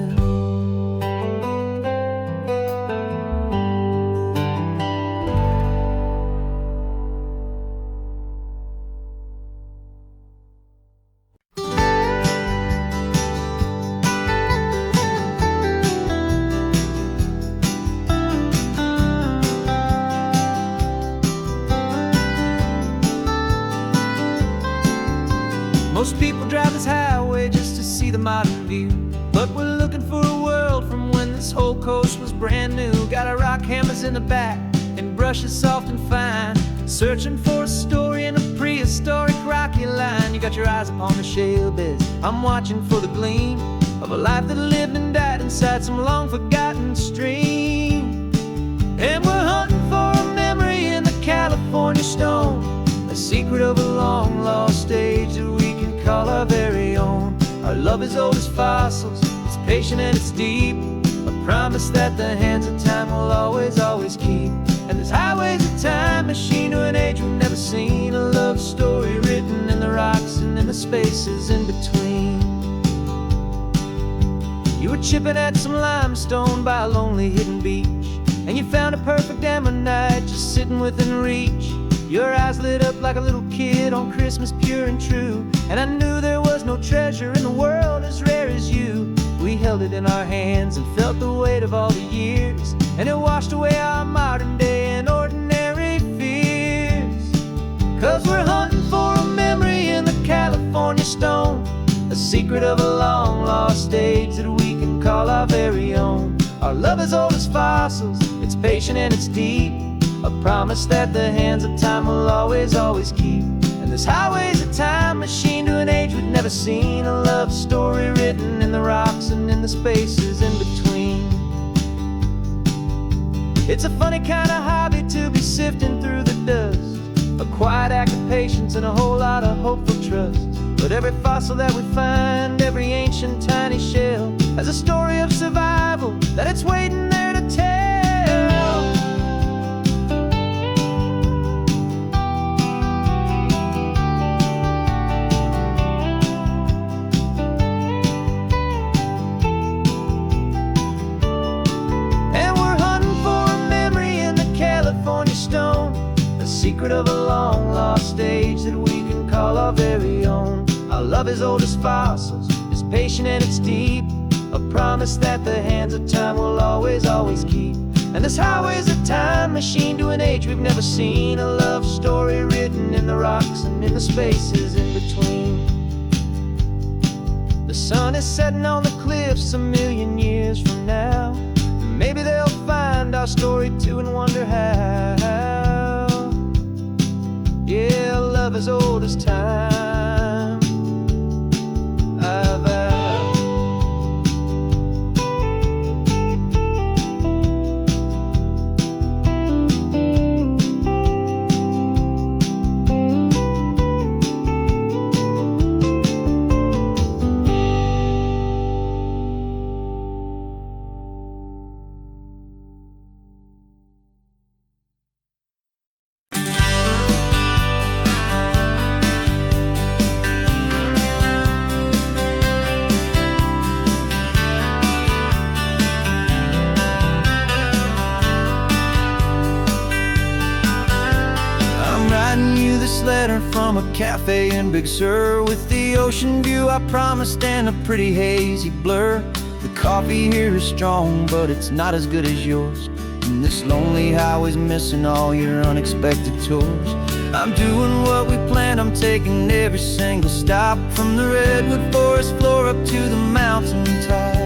Most people drive this highway just to see the modern view, but we're looking for a world from when this whole coast was brand new. Got our rock hammers in the back and brushes soft and fine, searching for a story in a prehistoric rocky line. You got your eyes upon the shale beds, I'm watching for the gleam of a life that lived and died inside some long forgotten stream. And we're hunting for a memory in the California stone, a secret of a long lost age that we can call our very own. Our love is old as fossils, it's patient and it's deep, a promise that the hands of time will always, always keep. And this highway's a time machine to an age we've never seen, a love story written in the rocks and in the spaces in between. You were chipping at some limestone by a lonely hidden beach, and you found a perfect ammonite just sitting within reach. Your eyes lit up like a little kid on Christmas, pure and true, and I knew there was no treasure in the world as rare as you. We held it in our hands and felt the weight of all the years, and it washed away our modern day and ordinary fears. 'Cause we're hunting for a memory in the California stone, a secret of a long lost age that we can call our very own. Our love is old as fossils, it's patient and it's deep, a promise that the hands of time will always, always keep. And this highway's a time machine to an age we've never seen, a love story written in the rocks and in the spaces in between. It's a funny kind of hobby to be sifting through the dust, a quiet act of patience and a whole lot of hopeful trust. But every fossil that we find, every ancient tiny shell, has a story of survival that it's waiting there to tell. Secret of a long lost age that we can call our very own. Our love is old as fossils, it's patient and it's deep, a promise that the hands of time will always, always keep. And this highway's a time machine to an age we've never seen, a love story written in the rocks and in the spaces in between. The sun is setting on the cliffs a million years from now, maybe they'll find our story too and wonder how. Yeah, love as old as time, I vow. newsletter from a cafe in Big Sur, with the ocean view I promised and a pretty hazy blur. The coffee here is strong, but it's not as good as yours, and this lonely highway's missing all your unexpected tours. I'm doing what we planned, I'm taking every single stop, from the redwood forest floor up to the mountain top.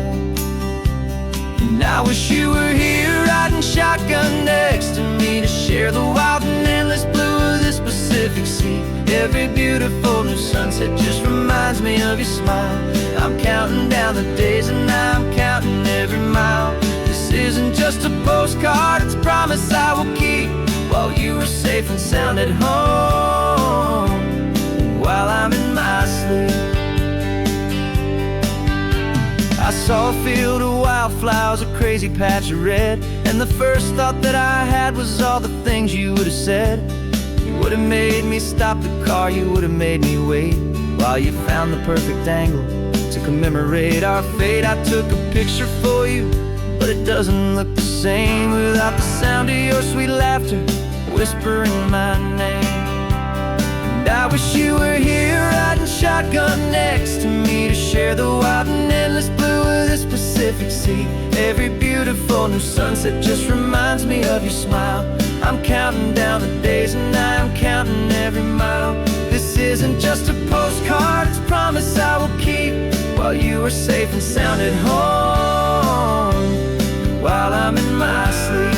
And I wish you were here riding shotgun next to me, to share the wild and endless blue of this Pacific Sea. Every beautiful new sunset just reminds me of your smile. I'm counting down the days and I'm counting every mile. This isn't just a postcard, it's a promise I will keep, while you are safe and sound at home, and while I'm in my sleep. I saw a field of wildflowers, a crazy patch of red, and the first thought that I had was all the things you would have said. You would have made me stop the car, you would have made me wait, while you found the perfect angle to commemorate our fate. I took a picture for you, but it doesn't look the same without the sound of your sweet laughter whispering my name. And I wish you were here riding shotgun next to me, to share the wild and endless blue of this Pacific Sea. Every beautiful new sunset just reminds me of your smile. I'm counting down the days and I'm counting every mile. This isn't just a postcard, it's a promise I will keep, while you are safe and sound at home, while I'm in my sleep.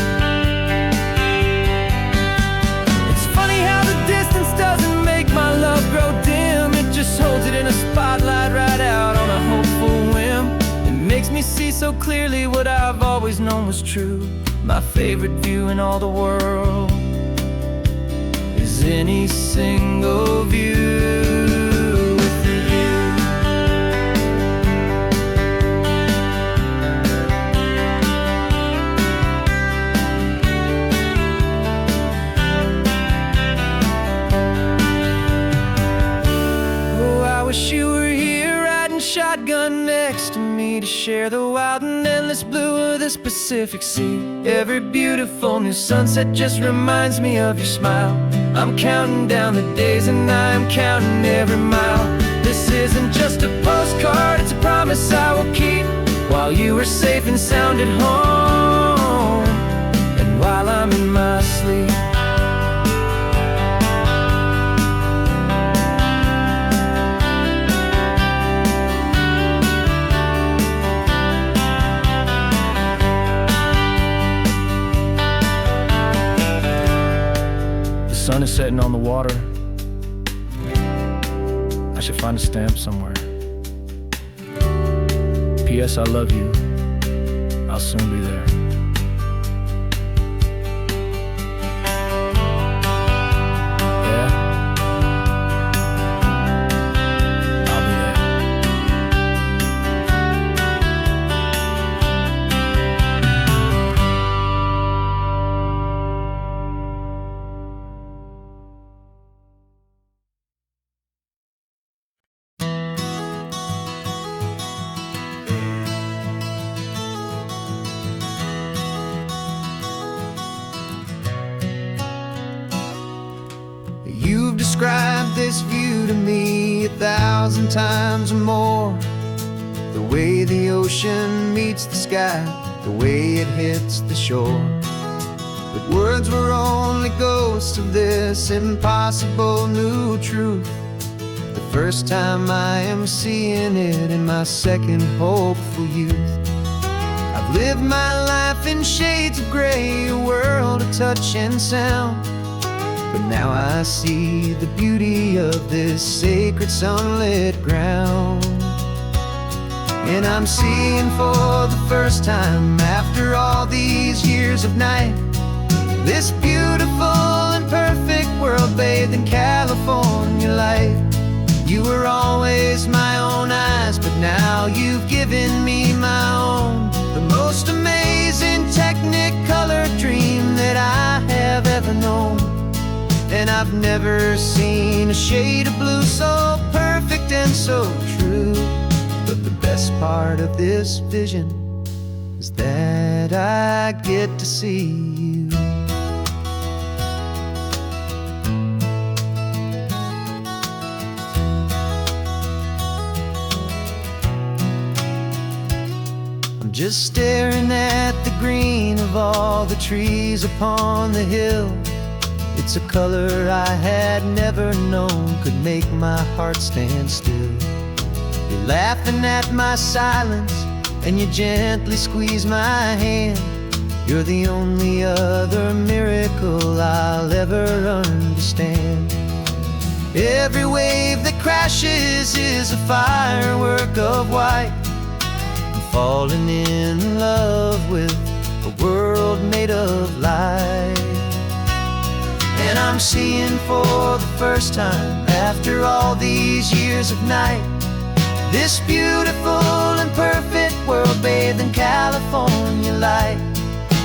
It's funny how the distance doesn't make my love grow dim, it just holds it in a spotlight right out on a hopeful whim. It makes me see so clearly what I've always known was true. My favorite view in all the world is any single view with you. Oh, I wish you were here riding shotgun next to me, to share the wild and endless blue of this Pacific Sea. Every beautiful new sunset just reminds me of your smile. I'm counting down the days and I'm counting every mile. This isn't just a postcard, it's a promise I will keep, while you are safe and sound at home, and while I'm in my sleep. The sun is setting on the water. I should find a stamp somewhere. P.S. I love you. I'll soon be there. Yeah? I'll be there. You've described this view to me 1,000 times or more. The way the ocean meets the sky, the way it hits the shore. But words were only ghosts of this impossible new truth. The first time I am seeing it in my second hopeful youth. I've lived my life in shades of gray, a world of touch and sound. But now I see the beauty of this sacred sunlit ground. And I'm seeing for the first time, after all these years of night, this beautiful and perfect world bathed in California light. You were always my own eyes, but now you've given me my own. The most amazing technicolor dream that I have ever known. And I've never seen a shade of blue so perfect and so true. But the best part of this vision is that I get to see you. I'm just staring at the green of all the trees upon the hill. It's a color I had never known could make my heart stand still. You're laughing at my silence, and you gently squeeze my hand. You're the only other miracle I'll ever understand. Every wave that crashes is a firework of white. I'm falling in love with a world made of light. And I'm seeing for the first time, after all these years of night, this beautiful and perfect world bathed in California light.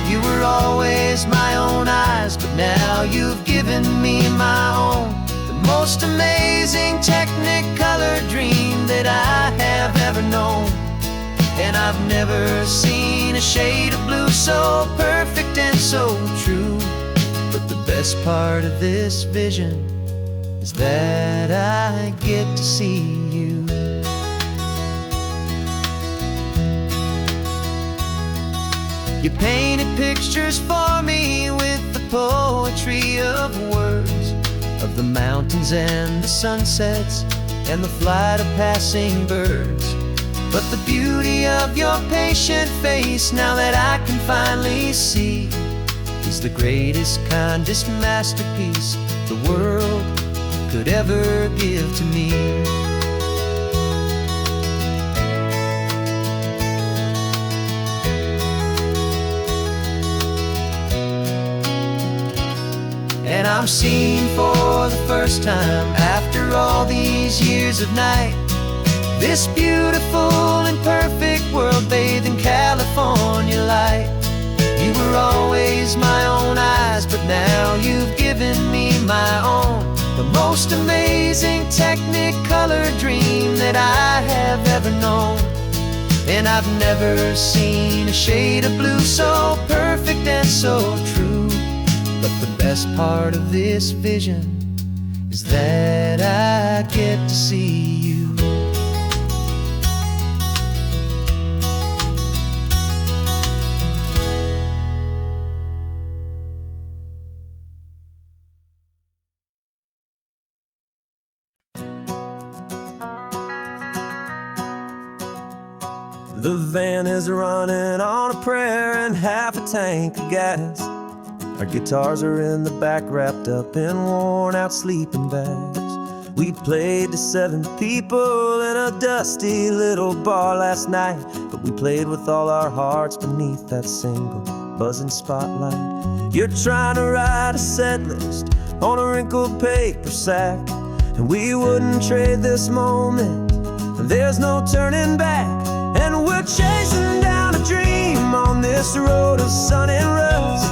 You were always my own eyes, but now you've given me my own. The most amazing technicolor dream that I have ever known. And I've never seen a shade of blue so perfect and so true. But the best part of this vision is that I get to see you. You painted pictures for me with the poetry of words, of the mountains and the sunsets and the flight of passing birds. But the beauty of your patient face, now that I can finally see, is the greatest, kindest masterpiece the world could ever give to me. And I'm seeing for the first time, after all these years of night, this beautiful and perfect world bathed in California light. You were always my own eyes, but now you've given me my own. The most amazing technicolor dream that I have ever known. And I've never seen a shade of blue so perfect and so true. But the best part of this vision is that I get to see you. The van is running on a prayer and half a tank of gas. Our guitars are in the back, wrapped up in worn-out sleeping bags. We played to 7 people in a dusty little bar last night, but we played with all our hearts beneath that single buzzing spotlight. You're trying to write a set list on a wrinkled paper sack, and we wouldn't trade this moment. There's no turning back, and we're chasing down a dream on this road of sun and rust,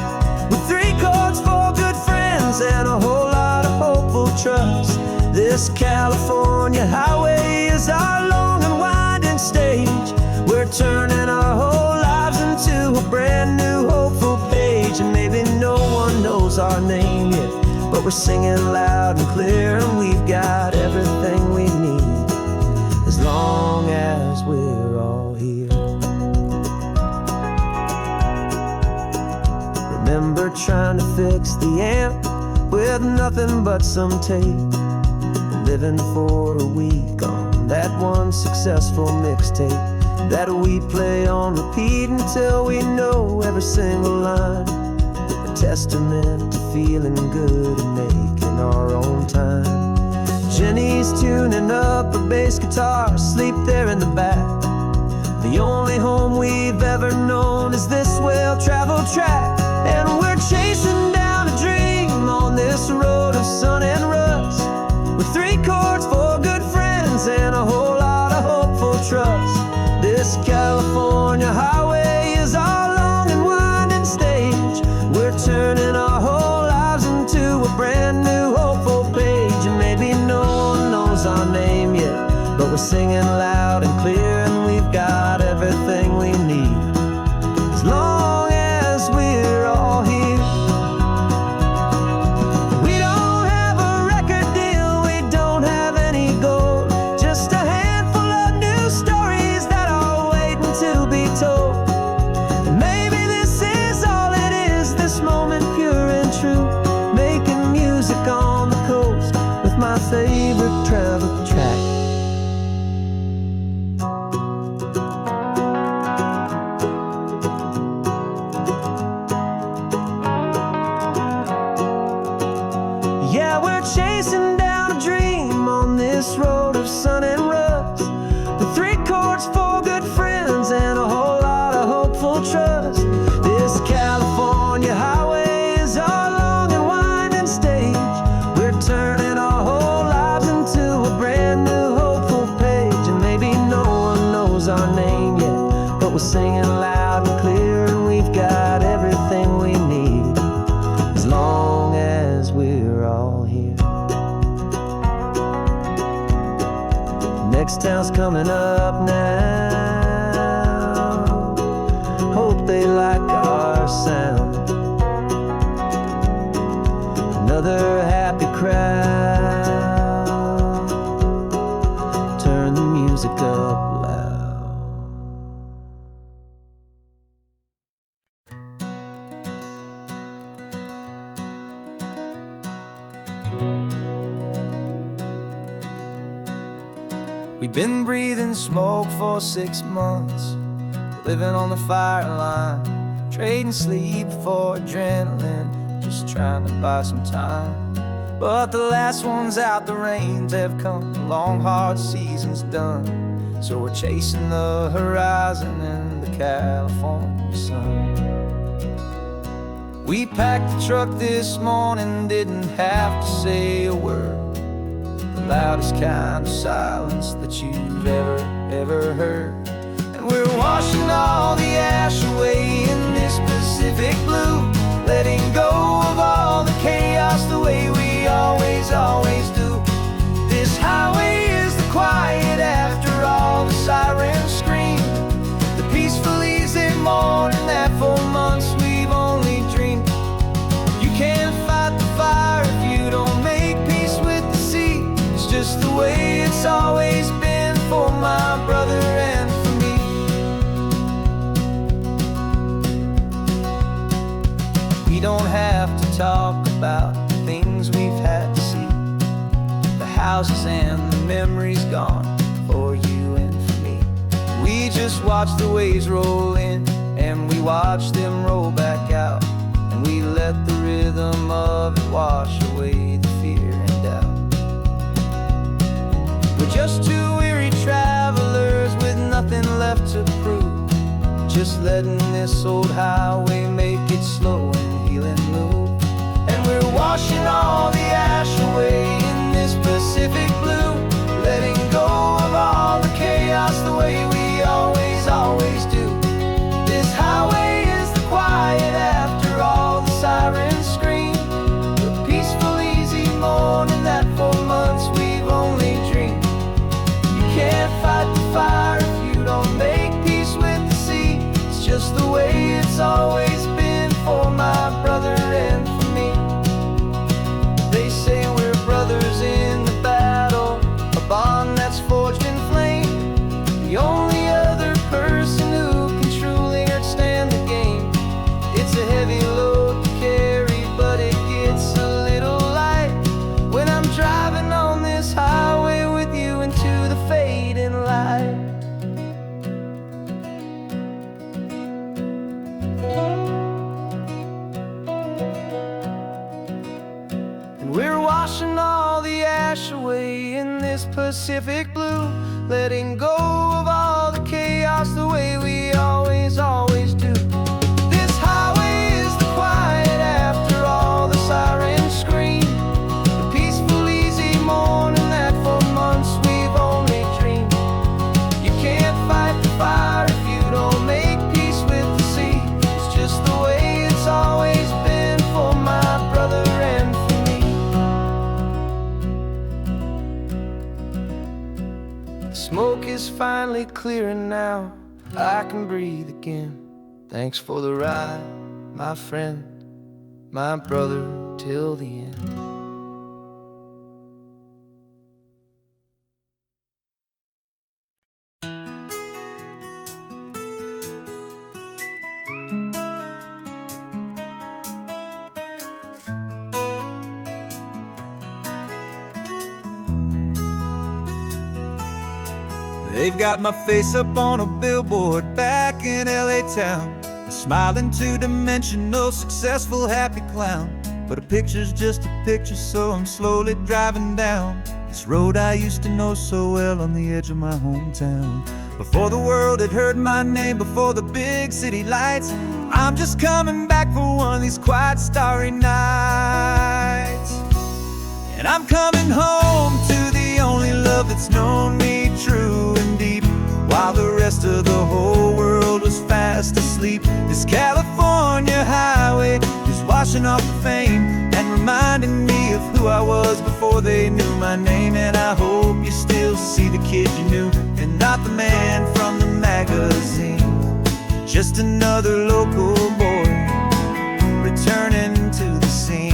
with 3 chords for good friends and a whole lot of hopeful trust. This California highway is our long and winding stage. We're turning our whole lives into a brand new hopeful page. And maybe no one knows our name yet, but we're singing loud and clear, and we've got everything we need, as long as we're all here. Remember trying to fix the amp with nothing but some tape, living for a week on that one successful mixtape that we play on repeat until we know every single line. A testament to feeling good and making our own time. Jenny's tuning up her bass guitar, asleep there in the back. The only home we've ever known is this well-traveled track. And we're chasing down a dream on this road of sun and rust, with 3 chords for good friends and a whole lot of hopeful trust. This California highway is our long and winding stage. We're turning our whole lives into a brand new hopeful page. And maybe no one knows our name yet, but we're singing loud and clear, and we've got everything we need, as long as we're loud and clear, and we've got everything we need as long as we're all here. Next town's coming up now. Hope they like our sound. Another happy crowd. Turn the music up loud. We've been breathing smoke for 6 months, living on the fire line, trading sleep for adrenaline, just trying to buy some time. But the last one's out, the rains have come, the long hard season's done. So we're chasing the horizon in the California sun. We packed the truck this morning, didn't have to say a word. The loudest kind of silence that you've ever heard. And we're washing all the ash away in this Pacific blue, letting go of all the chaos the way we always do. This highway is the quiet after all the sirens scream, the peaceful easy morning that for months we've only dreamed. You can't fight the fire if you don't make peace with the sea. It's just the way it's always been for my brother and for me. We don't have to talk about the things we've had to see, the houses and the memories gone for you and for me. We just watch the waves roll in, and we watch them roll back out, and we let the rhythm of it wash away the fear and doubt. We're just two weary travelers with nothing left to prove, just letting this old highway make its slow and healing move. And we're washing all the ash away in this Pacific blue, letting go of all the chaos the way we always do. This highway is the quiet after all the sirens scream, the peaceful easy morning that for months we've only dreamed. You can't fight the fire if you don't make peace with the sea. It's just the way it's always been for my brother and for me. They say we're brothers in the battle, a bond that's forged in flame. The only other person who can truly stand the game. It's a heavy load to carry, but it gets a little light when I'm driving on this highway with you into the fading light. And we're washing all the ash away in this Pacific blue, letting go of all the chaos the way we always do. This highway is the quiet after all the sirens scream, the peaceful easy morning that for months we've only dreamed. You can't fight the fire if you don't make peace with the sea. It's just the way it's always been for my brother and for me. The smoke is finally clearing now, I can breathe again. Thanks for the ride, my friend, my brother till the end. They've got my face up on a billboard back in LA town, a smiling two-dimensional, successful, happy clown. But a picture's just a picture, so I'm slowly driving down this road I used to know so well on the edge of my hometown. Before the world had heard my name, before the big city lights, I'm just coming back for one of these quiet, starry nights. And I'm coming home to the only love that's known me true and deep. while the rest of the whole world was fast asleep. This California highway is washing off the fame and reminding me of who I was before they knew my name. And I hope you still see the kid you knew and not the man from the magazine. Just another local boy returning to the scene.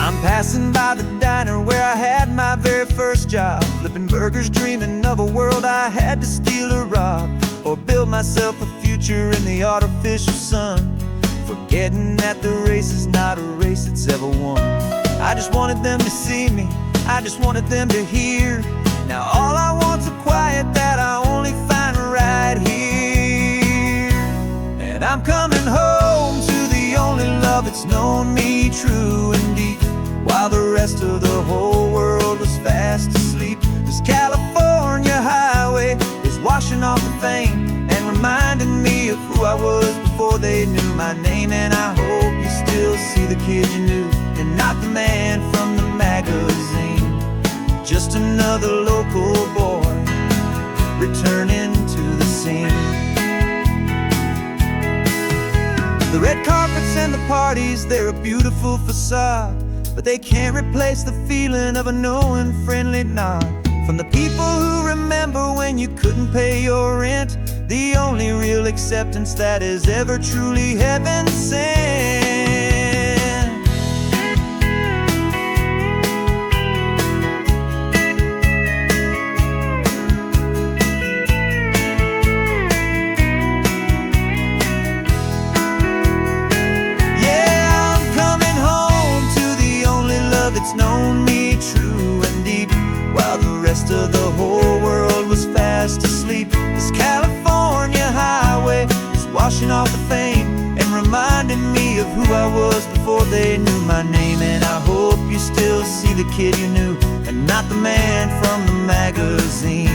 I'm passing by the diner where I had my very first job, flipping burgers, dreaming of a world I had to steal or rob, or build myself a future in the artificial sun, forgetting that the race is not a race that's ever won. I just wanted them to see me, I just wanted them to hear. Now all I want's a quiet that I only find right here. And I'm coming home to the only love that's known me true and deep, while the rest of the whole world was fast asleep. This California highway is washing off the fame and reminding me of who I was before they knew my name. And I hope you still see the kid you knew and not the man from the magazine. Just another local boy returning to the scene. The red carpets and the parties, they're a beautiful facade, but they can't replace the feeling of a knowing, friendly nod from the people who remember when you couldn't pay your rent. The only real acceptance that is ever truly heaven sent. It's known me true and deep, while the rest of the whole world was fast asleep. This California highway is washing off the fame and reminding me of who I was before they knew my name. And I hope you still see the kid you knew and not the man from the magazine.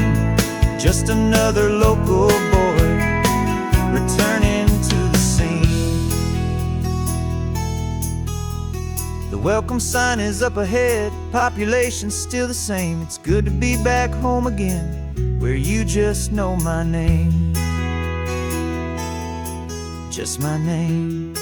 Just another local boy returning to the scene. The welcome sign is up ahead, population's still the same. It's good to be back home again, where you just know my name. Just my name.